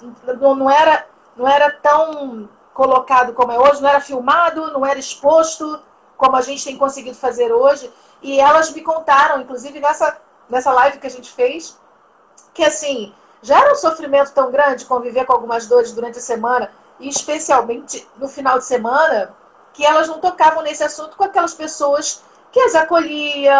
A: não era tão colocado como é hoje, não era filmado, não era exposto como a gente tem conseguido fazer hoje. E elas me contaram, inclusive nessa live que a gente fez, que assim, já era um sofrimento tão grande conviver com algumas dores durante a semana, e especialmente no final de semana, que elas não tocavam nesse assunto com aquelas pessoas que as acolhia,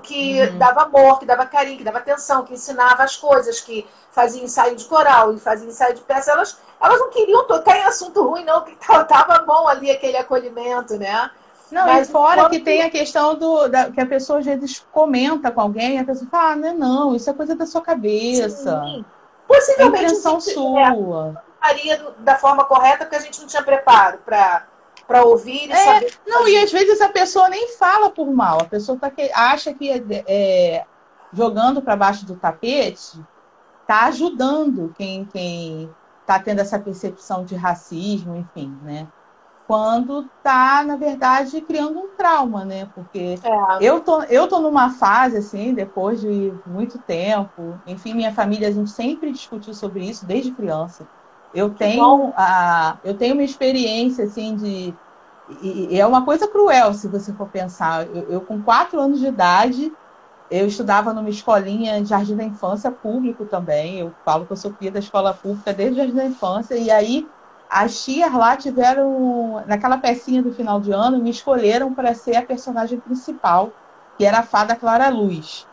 A: que dava amor, que dava carinho, que dava atenção, que ensinava as coisas, que fazia ensaio de coral e fazia ensaio de peça. Elas não queriam tocar em assunto ruim, não, que tava bom ali aquele acolhimento, né?
B: Não, mas fora que tem a questão que a pessoa às vezes comenta com alguém, a pessoa fala, não, isso é coisa da sua cabeça.
A: Sim. Possivelmente
B: é intenção sua.
A: Faria da forma correta, porque a gente não tinha preparo para ouvir e saber.
B: Não, e às vezes a pessoa nem fala por mal, a pessoa acha que jogando para baixo do tapete está ajudando quem está tendo essa percepção de racismo, enfim, né? Quando está, na verdade, criando um trauma, né? Porque eu tô numa fase, assim, depois de muito tempo, enfim, minha família, a gente sempre discutiu sobre isso desde criança. Eu tenho uma experiência, assim, e é uma coisa cruel, se você for pensar. Eu com 4 anos de idade, eu estudava numa escolinha de jardim da infância público também. Eu falo que eu sou filha da escola pública desde o jardim da infância. E aí, as tias lá tiveram, naquela pecinha do final de ano, me escolheram para ser a personagem principal, que era a fada Clara Luz.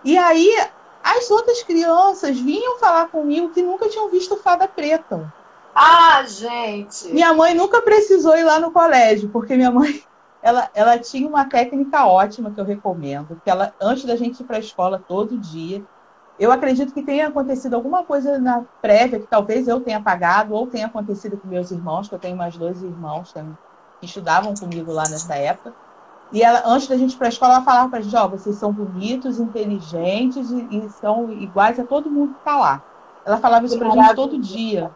B: E aí, as outras crianças vinham falar comigo que nunca tinham visto fada preta.
A: Ah, gente!
B: Minha mãe nunca precisou ir lá no colégio, porque minha mãe ela tinha uma técnica ótima que eu recomendo, que ela, antes da gente ir para a escola todo dia, eu acredito que tenha acontecido alguma coisa na prévia, que talvez eu tenha apagado, ou tenha acontecido com meus irmãos, que eu tenho mais 2 irmãos também, que estudavam comigo lá nessa época. E ela, antes da gente ir para a escola, ela falava para a gente, vocês são bonitos, inteligentes e são iguais a todo mundo que está lá. Ela falava isso para a gente todo dia.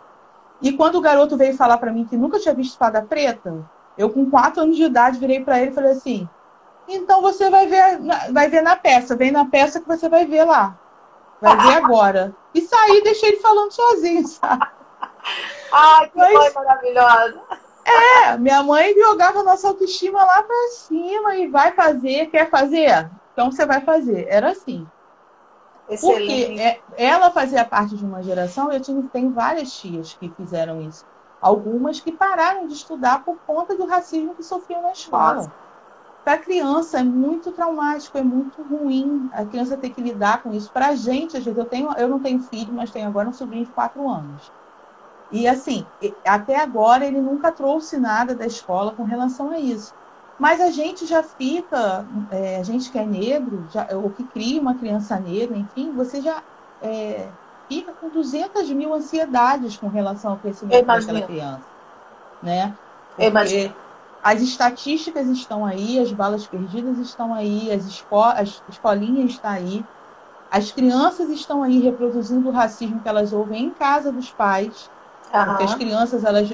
B: E quando o garoto veio falar para mim que nunca tinha visto fada preta, eu com 4 anos de idade virei para ele e falei assim, então você vai ver na peça, vem na peça que você vai ver lá. Vai ver agora. E saí, deixei ele falando sozinho, sabe?
A: Ai, que mãe maravilhosa.
B: Minha mãe jogava a nossa autoestima lá pra cima e vai fazer, quer fazer? Então você vai fazer. Era assim.
A: Excelente.
B: Porque ela fazia parte de uma geração, eu tenho várias tias que fizeram isso. Algumas que pararam de estudar por conta do racismo que sofriam na escola. Para a criança é muito traumático, é muito ruim a criança ter que lidar com isso. Para a gente, às vezes, eu não tenho filho, mas tenho agora um sobrinho de 4 anos. E assim, até agora ele nunca trouxe nada da escola com relação a isso. Mas a gente já fica, a gente que é negro, ou que cria uma criança negra, enfim, você já fica com 200 mil ansiedades com relação ao crescimento daquela criança. Né? Porque as estatísticas estão aí, as balas perdidas estão aí, as escolinhas estão aí, as crianças estão aí reproduzindo o racismo que elas ouvem em casa dos pais, porque as crianças, elas,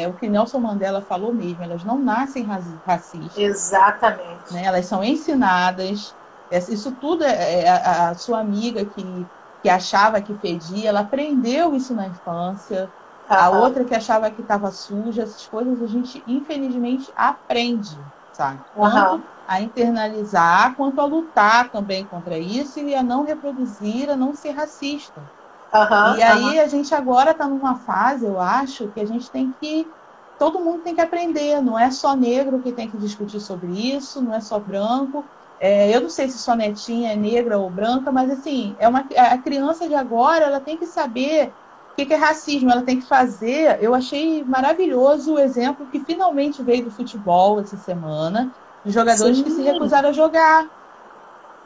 B: o que Nelson Mandela falou mesmo, elas não nascem racistas.
A: Exatamente.
B: Né? Elas são ensinadas. Isso tudo a sua amiga que achava que fedia, ela aprendeu isso na infância. A outra que achava que estava suja, essas coisas a gente, infelizmente, aprende, sabe? Tanto a internalizar, quanto a lutar também contra isso e a não reproduzir, a não ser racista. E aí a gente agora está numa fase, eu acho, que a gente tem que... Todo mundo tem que aprender, não é só negro que tem que discutir sobre isso, não é só branco. Eu não sei se sua netinha é negra ou branca, mas assim, a criança de agora, ela tem que saber o que é racismo, ela tem que fazer. Eu achei maravilhoso o exemplo que finalmente veio do futebol essa semana, de jogadores que se recusaram a jogar.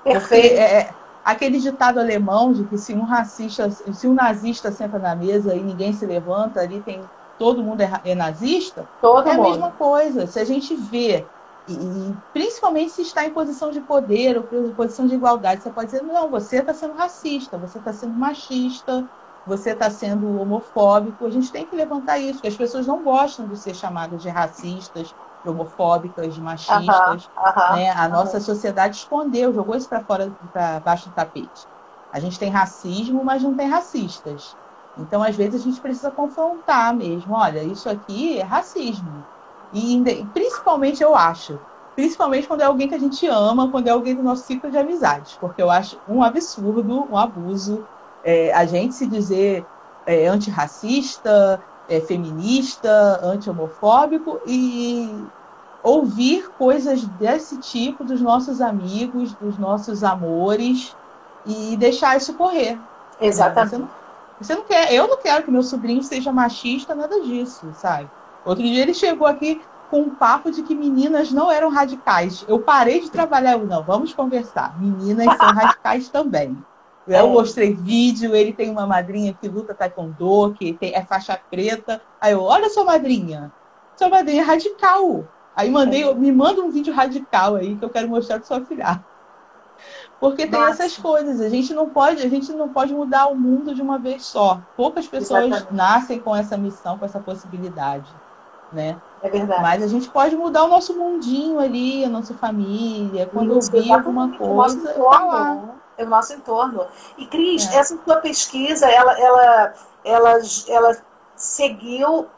A: Perfeito.
B: Porque aquele ditado alemão de que se um nazista senta na mesa e ninguém se levanta, ali todo mundo é nazista, a mesma coisa. Se a gente vê, e principalmente se está em posição de poder ou em posição de igualdade, você pode dizer, não, você está sendo racista, você está sendo machista, você está sendo homofóbico. A gente tem que levantar isso, porque as pessoas não gostam de ser chamadas de racistas, de homofóbicas, de machistas. Né? A nossa sociedade escondeu, jogou isso para fora, para baixo do tapete. A gente tem racismo, mas não tem racistas. Então, às vezes, a gente precisa confrontar mesmo. Olha, isso aqui é racismo. E principalmente, eu acho, principalmente quando é alguém que a gente ama, quando é alguém do nosso ciclo de amizades, porque eu acho um absurdo, um abuso, a gente se dizer antirracista, feminista, anti-homofóbico e ouvir coisas desse tipo dos nossos amigos, dos nossos amores e deixar isso correr.
A: Exatamente.
B: Você não quer, eu não quero que meu sobrinho seja machista, nada disso, sabe? Outro dia ele chegou aqui com um papo de que meninas não eram radicais. Eu parei de trabalhar, não, vamos conversar. Meninas são radicais também. Eu mostrei vídeo, ele tem uma madrinha que luta taekwondo, que é faixa preta. Aí eu, olha sua madrinha é radical. Aí me manda um vídeo radical aí que eu quero mostrar para sua filha. Porque tem essas coisas, a gente não pode mudar o mundo de uma vez só. Poucas pessoas nascem com essa missão, com essa possibilidade, né?
A: É verdade.
B: Mas a gente pode mudar o nosso mundinho ali, a nossa família, quando ouvir alguma coisa, falar.
A: É o nosso entorno. E, Cris, essa sua pesquisa, ela seguiu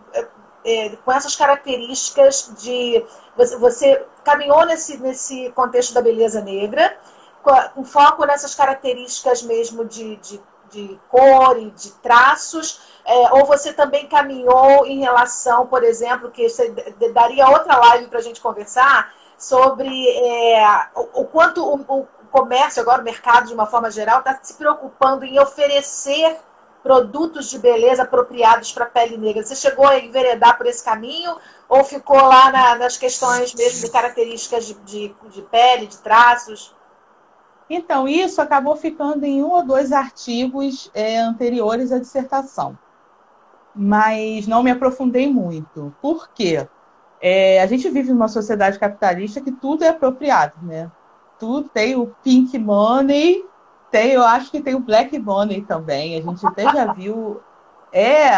A: com essas características de... Você caminhou nesse contexto da beleza negra, com foco nessas características mesmo de cor e de traços, ou você também caminhou em relação, por exemplo, que você daria outra live para a gente conversar, sobre o quanto o comércio, agora o mercado de uma forma geral, está se preocupando em oferecer produtos de beleza apropriados para a pele negra. Você chegou a enveredar por esse caminho ou ficou lá nas questões mesmo de características de pele, de traços?
B: Então, isso acabou ficando em 1 ou 2 artigos anteriores à dissertação. Mas não me aprofundei muito. Por quê? A gente vive numa sociedade capitalista que tudo é apropriado, né? Tudo tem o pink money, eu acho que tem o black money também. A gente até já viu...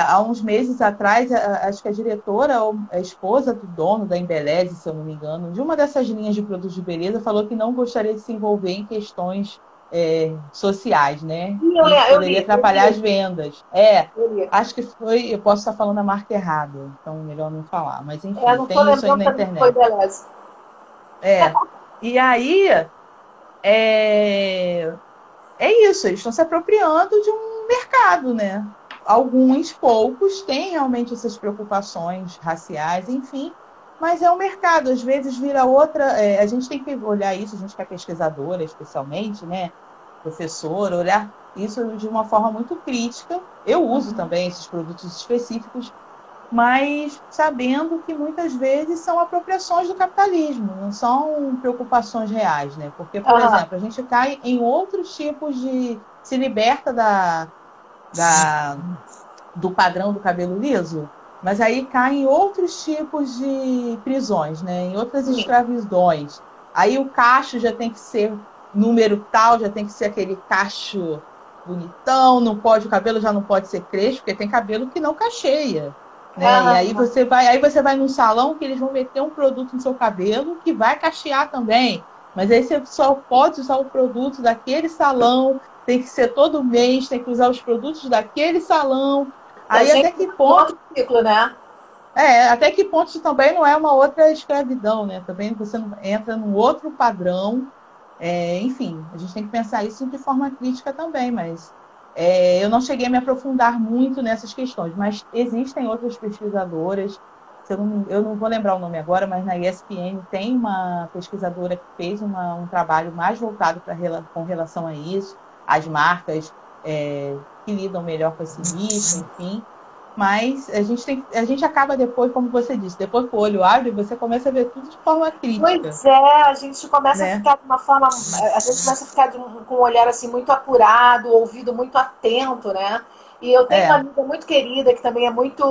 B: há uns meses atrás, acho que a diretora, a esposa do dono da Embeleze, se eu não me engano, de uma dessas linhas de produtos de beleza, falou que não gostaria de se envolver em questões sociais, né? Isso poderia atrapalhar as vendas. Acho que foi, eu posso estar falando a marca errada, então melhor não falar. Mas enfim, tem isso aí na internet. E aí, é isso, eles estão se apropriando de um mercado, né? Alguns, poucos, têm realmente essas preocupações raciais, enfim, mas é um mercado, às vezes vira outra... a gente tem que olhar isso, a gente que é pesquisadora especialmente, né? Professora, olhar isso de uma forma muito crítica. Eu uso também esses produtos específicos, mas sabendo que muitas vezes são apropriações do capitalismo, não são preocupações reais, né? Porque, por exemplo, a gente cai em outros tipos de... se liberta do padrão do cabelo liso, Mas aí cai em outros tipos de prisões, né? Em outras escravidões. Aí o cacho já tem que ser número tal, já tem que ser aquele cacho bonitão, não pode, o cabelo já não pode ser crespo, porque tem cabelo que não cacheia. Né? E aí você vai num salão que eles vão meter um produto no seu cabelo que vai cachear também. Mas aí você só pode usar o produto daquele salão, tem que ser todo mês, tem que usar os produtos daquele salão. Aí até que ponto.
A: Ciclo, né?
B: Até que ponto isso também não é uma outra escravidão, né? Também você não entra num outro padrão. Enfim, a gente tem que pensar isso de forma crítica também, mas eu não cheguei a me aprofundar muito nessas questões, mas existem outras pesquisadoras, eu não vou lembrar o nome agora, mas na ESPN tem uma pesquisadora que fez um trabalho mais voltado com relação a isso, as marcas que lidam melhor com esse risco, enfim. Mas a gente acaba depois, como você disse, depois que o olho abre, você começa a ver tudo de forma crítica.
A: Pois é, a gente começa a ficar de uma forma, a gente começa a ficar com um olhar assim muito apurado, ouvido muito atento, né? E eu tenho uma amiga muito querida que também é muito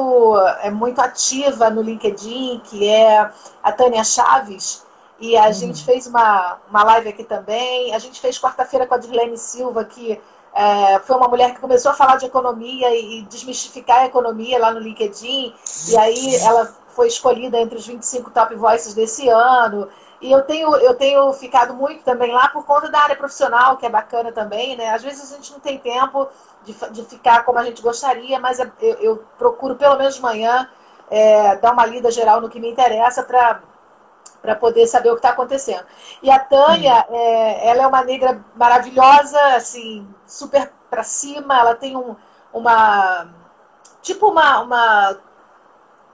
A: ativa no LinkedIn, que é a Tânia Chaves, e a gente fez uma live aqui também. A gente fez quarta-feira com a Dirlene Silva, que foi uma mulher que começou a falar de economia e desmistificar a economia lá no LinkedIn, e aí ela foi escolhida entre os 25 top voices desse ano. E eu tenho ficado muito também lá por conta da área profissional, que é bacana também, né? Às vezes a gente não tem tempo de ficar como a gente gostaria, mas eu procuro pelo menos de manhã dar uma lida geral no que me interessa para poder saber o que está acontecendo. E a Tânia, ela é uma negra maravilhosa, assim, super para cima. Ela tem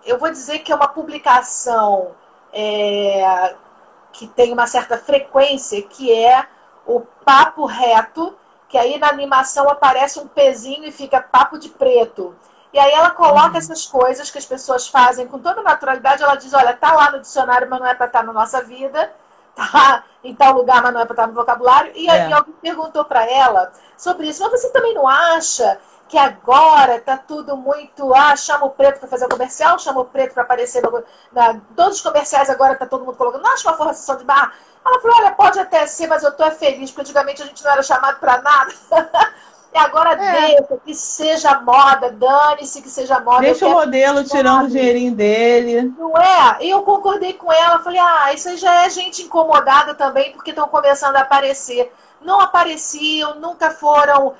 A: eu vou dizer que é uma publicação que tem uma certa frequência, que é o papo reto, que aí na animação aparece um pezinho e fica papo de preto. E aí ela coloca essas coisas que as pessoas fazem com toda naturalidade. Ela diz, olha, tá lá no dicionário, mas não é para estar na nossa vida. Tá em tal lugar, mas não é para estar no vocabulário. E aí alguém perguntou para ela sobre isso. Mas você também não acha que agora tá tudo muito... chama o preto para fazer o comercial, chama o preto para aparecer... todos os comerciais agora tá todo mundo colocando. Não acha uma forçação de barra? Ela falou, olha, pode até ser, mas eu tô feliz, porque antigamente a gente não era chamado para nada. E agora deixa que seja moda, dane-se que seja moda.
B: Deixa o modelo tirando o dinheirinho dele.
A: Não é? E eu concordei com ela, falei, isso aí já é gente incomodada também, porque estão começando a aparecer. Não apareciam, nunca foram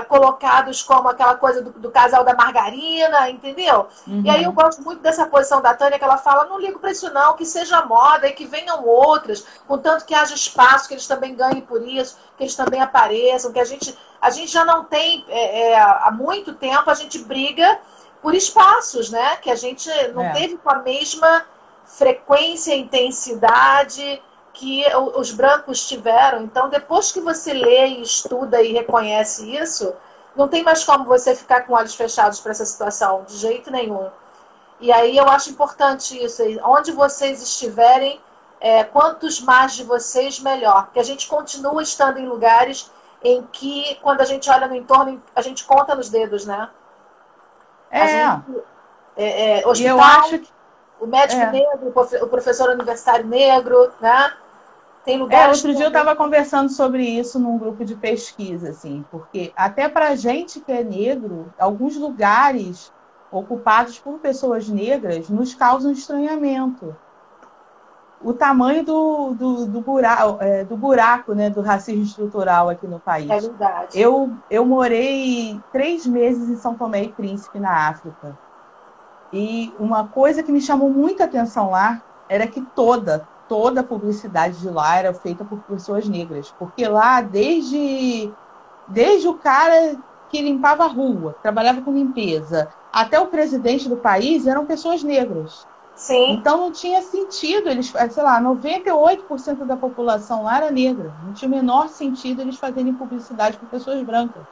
A: colocados como aquela coisa do casal da margarina, entendeu? E aí eu gosto muito dessa posição da Tânia, que ela fala, não ligo para isso não, que seja moda e que venham outras, contanto que haja espaço, que eles também ganhem por isso, que eles também apareçam, que a gente já não tem, há muito tempo, a gente briga por espaços, né? Que a gente não teve com a mesma frequência e intensidade que os brancos tiveram. Então, depois que você lê e estuda e reconhece isso, não tem mais como você ficar com olhos fechados para essa situação, de jeito nenhum. E aí eu acho importante isso. Onde vocês estiverem, quantos mais de vocês, melhor. Porque a gente continua estando em lugares em que, quando a gente olha no entorno, a gente conta nos dedos, né? Hospital,
B: e eu acho que...
A: o médico negro, o professor universitário negro, né? Tem lugares...
B: outro dia eu estava conversando sobre isso num grupo de pesquisa, assim, porque até para a gente que é negro, alguns lugares ocupados por pessoas negras nos causam estranhamento. O tamanho do buraco, né, do racismo estrutural aqui no país.
A: É verdade.
B: Eu morei 3 meses em São Tomé e Príncipe, na África. E uma coisa que me chamou muita atenção lá era que toda a publicidade de lá era feita por pessoas negras. Porque lá, desde o cara que limpava a rua, trabalhava com limpeza, até o presidente do país eram pessoas negras.
A: Sim.
B: Então não tinha sentido eles, 98% da população lá era negra. Não tinha o menor sentido eles fazerem publicidade com pessoas brancas.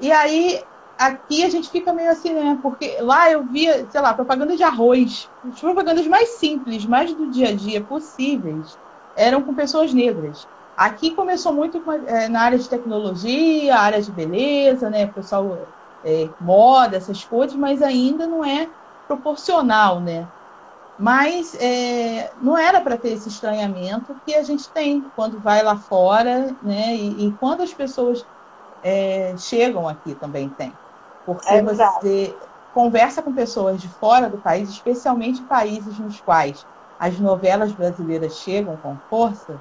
B: E aí, aqui a gente fica meio assim, né? Porque lá eu via, propaganda de arroz. As propagandas mais simples, mais do dia a dia possíveis, eram com pessoas negras. Aqui começou muito na área de tecnologia, área de beleza, né? Pessoal, moda, essas coisas, mas ainda não é proporcional, né? Mas não era para ter esse estranhamento que a gente tem quando vai lá fora, né? E quando as pessoas chegam aqui também tem. Porque
A: É verdade.
B: você conversa com pessoas de fora do país, especialmente países nos quais as novelas brasileiras chegam com força,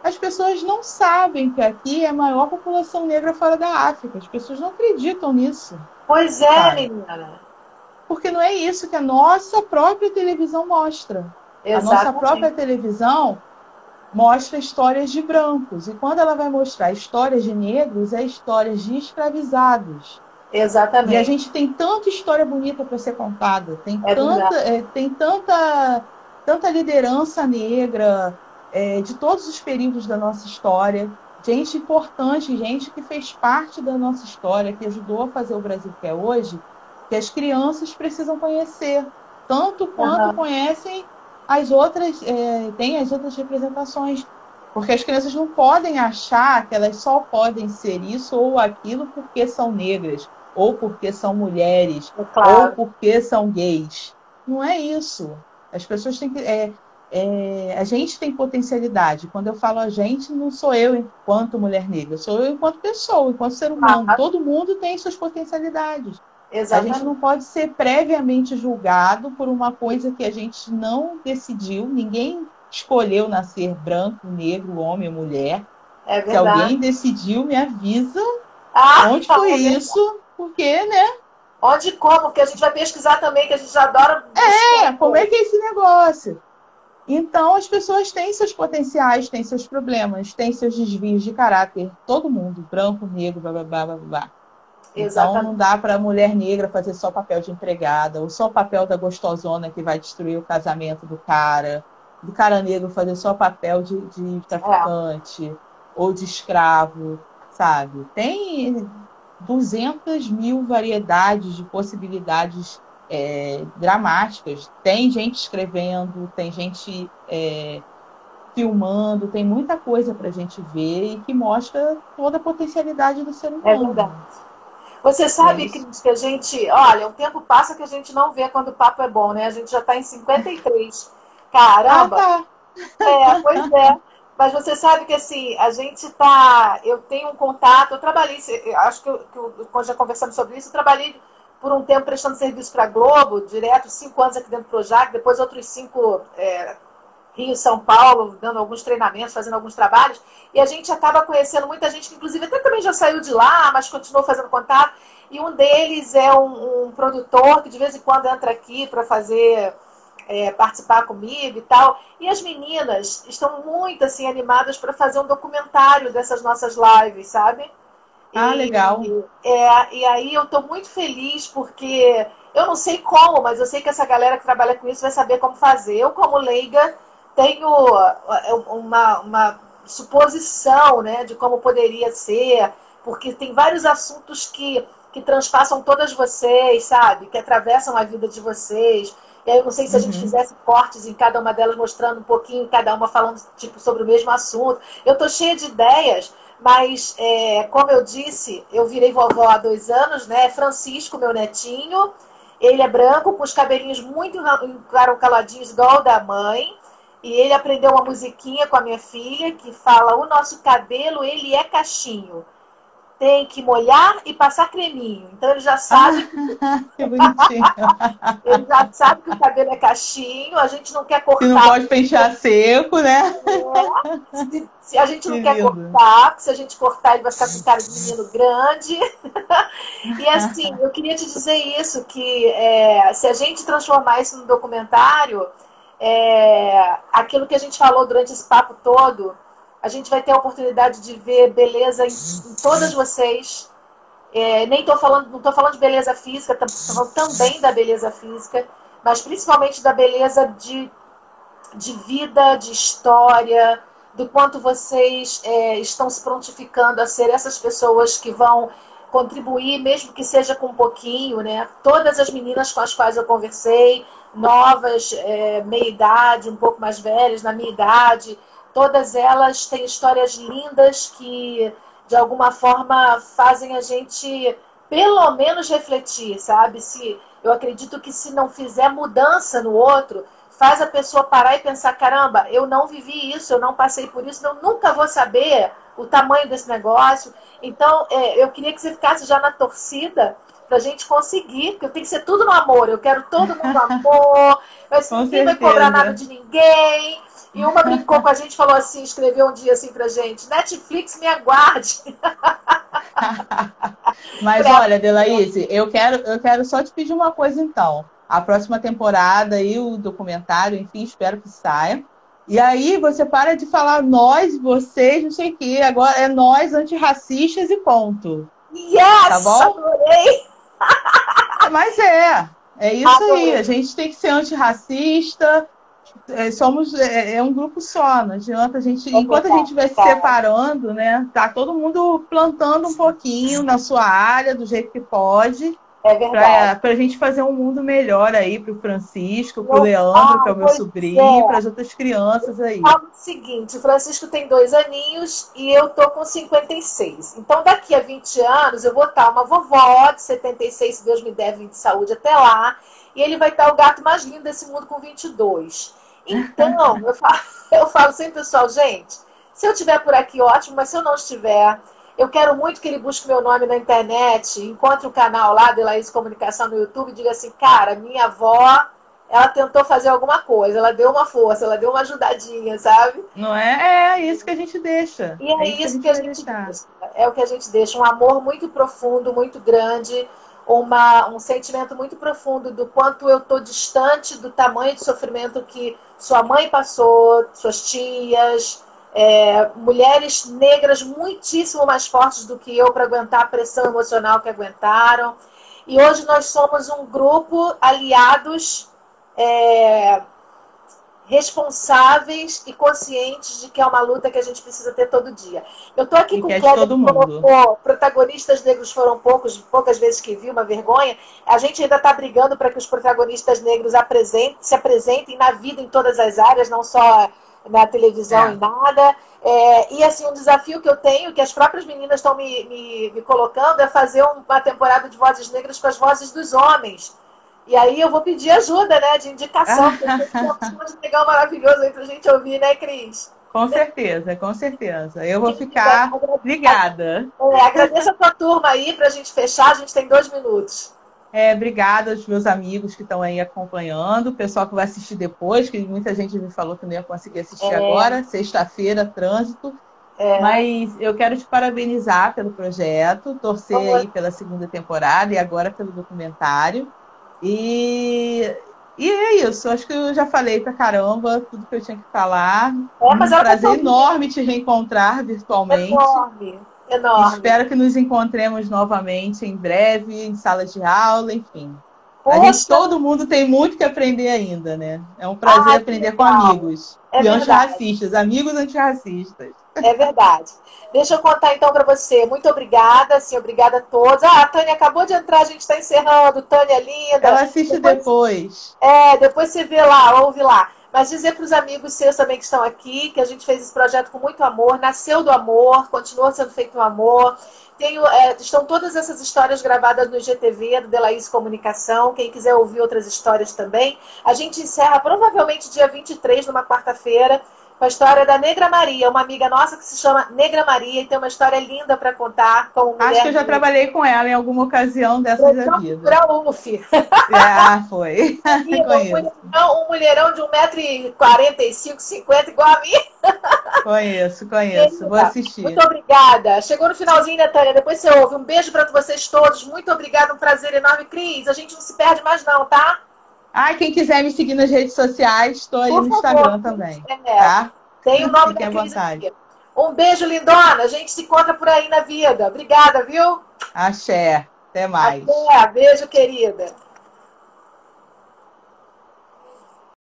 B: as pessoas não sabem que aqui é a maior população negra fora da África. As pessoas não acreditam nisso,
A: Pois é,
B: sabe?
A: menina.
B: Porque não é isso que a nossa própria televisão mostra. A nossa própria
A: Exatamente.
B: televisão mostra histórias de brancos. E quando ela vai mostrar histórias de negros, é histórias de escravizados. E a
A: Exatamente.
B: gente tem tanta história bonita para ser contada,
A: É verdade.
B: tem tanta liderança negra de todos os períodos da nossa história, gente importante, gente que fez parte da nossa história, que ajudou a fazer o Brasil que é hoje, que as crianças precisam conhecer, tanto quanto
A: Aham.
B: conhecem as outras, tem as outras representações. Porque as crianças não podem achar que elas só podem ser isso ou aquilo porque são negras, ou porque são mulheres,
A: É
B: ou
A: claro.
B: porque são gays. Não é isso. As pessoas têm que. A gente tem potencialidade. Quando eu falo a gente, não sou eu enquanto mulher negra, sou eu enquanto pessoa, enquanto ser humano.
A: Claro.
B: Todo mundo tem suas potencialidades. A gente não
A: Exatamente.
B: pode ser previamente julgado por uma coisa que a gente não decidiu, ninguém escolheu nascer branco, negro, homem ou mulher.
A: É
B: Se
A: verdade.
B: alguém decidiu, me avisa
A: Ah,
B: onde foi
A: é verdade.
B: isso, porque, né?
A: Onde e como? Porque a gente vai pesquisar também, que a gente adora buscar
B: Como é
A: coisas.
B: que é esse negócio? Então, as pessoas têm seus potenciais, têm seus problemas, têm seus desvios de caráter. Todo mundo, branco, negro, blá, blá, blá, blá, blá. Então, não
A: Exatamente.
B: dá para a mulher negra fazer só papel de empregada, ou só papel da gostosona que vai destruir o casamento do cara negro fazer só papel de
A: É,
B: traficante ou de escravo, sabe? Tem 200.000 variedades de possibilidades dramáticas. Tem gente escrevendo, tem gente filmando, tem muita coisa para a gente ver e que mostra toda a potencialidade do ser
A: é
B: humano,
A: verdade.
B: né?
A: Você
B: E é
A: sabe,
B: isso.
A: Cris, que a gente. Olha, o tempo passa que a gente não vê quando o papo é bom, né? A gente já está em 53.
B: Ah,
A: Caramba!
B: tá.
A: Pois é. Mas você sabe que assim, a gente tá. Eu tenho um contato, eu trabalhei, acho quando já conversamos sobre isso, eu trabalhei por um tempo prestando serviço para a Globo, direto, 5 anos aqui dentro do Projac, depois outros 5 Rio, São Paulo, dando alguns treinamentos, fazendo alguns trabalhos, e a gente acaba conhecendo muita gente que, inclusive, até também já saiu de lá, mas continuou fazendo contato. E um deles é um produtor que de vez em quando entra aqui para fazer participar comigo e tal. E as meninas estão muito assim animadas para fazer um documentário dessas nossas lives, sabe?
B: Ah, legal.
A: E aí eu estou muito feliz porque eu não sei como, mas eu sei que essa galera que trabalha com isso vai saber como fazer. Eu, como leiga, tenho uma suposição, né, de como poderia ser, porque tem vários assuntos que transpassam todas vocês, sabe? Que atravessam a vida de vocês. E aí eu não sei se a gente
B: Uhum.
A: fizesse cortes em cada uma delas, mostrando um pouquinho, cada uma falando tipo sobre o mesmo assunto. Eu tô cheia de ideias, mas como eu disse, eu virei vovó há 2 anos, né? Francisco, meu netinho, ele é branco, com os cabelinhos muito encarocaladinhos, igual o da mãe. E ele aprendeu uma musiquinha com a minha filha que fala: o nosso cabelo, ele é cachinho. Tem que molhar e passar creminho. Então
B: Ah, que bonitinho.
A: ele já sabe que o cabelo é cachinho, a gente não quer
B: Que não
A: cortar.
B: pode pentear seco, né?
A: Se a gente
B: Que
A: não quer
B: lindo.
A: cortar, porque se a gente cortar, ele vai ficar com cara de menino grande. E assim, eu queria te dizer isso, que se a gente transformar isso num documentário, aquilo que a gente falou durante esse papo todo, a gente vai ter a oportunidade de ver beleza em todas vocês. Nem tô falando, não estou falando de beleza física, estou falando também da beleza física, mas principalmente da beleza de vida, de história, do quanto vocês estão se prontificando a ser essas pessoas que vão contribuir, mesmo que seja com um pouquinho, né? Todas as meninas com as quais eu conversei, novas, meia idade, um pouco mais velhas, na minha idade, todas elas têm histórias lindas que, de alguma forma, fazem a gente, pelo menos, refletir, sabe? Eu acredito que se não fizer mudança no outro, faz a pessoa parar e pensar, caramba, eu não vivi isso, eu não passei por isso, eu nunca vou saber o tamanho desse negócio. Então, eu queria que você ficasse já na torcida pra gente conseguir, porque tem que ser tudo no amor. Eu quero todo mundo no amor, mas ninguém vai cobrar nada de ninguém. E uma brincou com a gente, falou assim, escreveu um dia assim pra gente, Netflix, me aguarde.
B: Mas olha, Delaíse, eu quero só te pedir uma coisa então. A próxima temporada aí, o documentário, enfim, espero que saia. E aí você para de falar nós, vocês, não sei o quê. Agora é nós antirracistas e ponto.
A: Yes!
B: Tá bom?
A: Adorei!
B: Mas é isso aí. A gente tem que ser antirracista. É um grupo só, não adianta a gente. Enquanto a gente vai se separando, né? Tá todo mundo plantando um pouquinho na sua área, do jeito que pode.
A: É verdade.
B: Para a gente fazer um mundo melhor aí para o Francisco, para o Leandro, que é o meu sobrinho, para as outras crianças aí.
A: Fala o seguinte, o Francisco tem 2 aninhos e eu tô com 56. Então, daqui a 20 anos, eu vou estar uma vovó de 76, se Deus me der de saúde até lá, e ele vai estar o gato mais lindo desse mundo com 22. Então, eu falo sempre, pessoal, gente, se eu estiver por aqui, ótimo, mas se eu não estiver... Eu quero muito que ele busque meu nome na internet, encontre o canal lá, Delaíse Comunicação no YouTube, e diga assim, cara, minha avó, ela tentou fazer alguma coisa, ela deu uma força, ela deu uma ajudadinha, sabe?
B: Não é? É isso que a gente deixa.
A: E é isso que a gente deixa. É o que a gente deixa, um amor muito profundo, muito grande, um sentimento muito profundo do quanto eu tô distante do tamanho de sofrimento que sua mãe passou, suas tias... mulheres negras muitíssimo mais fortes do que eu para aguentar a pressão emocional que aguentaram. E hoje nós somos um grupo aliados responsáveis e conscientes de que é uma luta que a gente precisa ter todo dia. Eu estou aqui com o Kleber, que colocou protagonistas negros foram poucas vezes que vi, uma vergonha. A gente ainda está brigando para que os protagonistas negros se apresentem na vida em todas as áreas, não só na televisão e nada. E assim, um desafio que eu tenho, que as próprias meninas estão me colocando, é fazer uma temporada de Vozes Negras com as vozes dos homens. E aí eu vou pedir ajuda, né, de indicação, porque tem um legal maravilhoso aí pra gente ouvir, né, Cris?
B: Com certeza, com certeza. Eu vou ficar ligada.
A: Agradeço a tua turma aí pra gente fechar, a gente tem 2 minutos.
B: Obrigada aos meus amigos que estão aí acompanhando, o pessoal que vai assistir depois, que muita gente me falou que não ia conseguir assistir agora, sexta-feira, trânsito. Mas eu quero te parabenizar pelo projeto, torcer aí pela 2ª temporada e agora pelo documentário. E é isso, acho que eu já falei pra caramba tudo que eu tinha que falar. Um prazer enorme te reencontrar virtualmente.
A: Enorme.
B: Espero que nos encontremos novamente em breve, em sala de aula, enfim. Todo mundo tem muito que aprender ainda, né? É um prazer aprender com amigos e antirracistas, amigos antirracistas.
A: É verdade. Deixa eu contar então para você. Muito obrigada, sim, obrigada a todos. A Tânia acabou de entrar, a gente está encerrando. Tânia linda.
B: Ela assiste depois.
A: Depois você vê lá, ouve lá. Mas dizer para os amigos seus também que estão aqui, que a gente fez esse projeto com muito amor, nasceu do amor, continua sendo feito no amor. Estão todas essas histórias gravadas no IGTV, do Delaíse Comunicação. Quem quiser ouvir outras histórias também. A gente encerra provavelmente dia 23, numa quarta-feira, com a história da Negra Maria, uma amiga nossa que se chama Negra Maria e tem uma história linda para contar. Como mulher.
B: Acho que eu já trabalhei com ela em alguma ocasião dessas da vida. Foi.
A: Um mulherão de 1,45 m, 50 igual a mim.
B: Conheço. Vou assistir.
A: Muito obrigada. Chegou no finalzinho, né, Tânia? Depois você ouve. Um beijo para vocês todos. Muito obrigada, um prazer enorme. Cris, a gente não se perde mais não, tá?
B: Quem quiser me seguir nas redes sociais, estou aí no Instagram também. Tá?
A: Tem o nome da Cris aqui. Um beijo, lindona. A gente se encontra por aí na vida. Obrigada, viu?
B: Axé. Até mais.
A: Beijo, querida.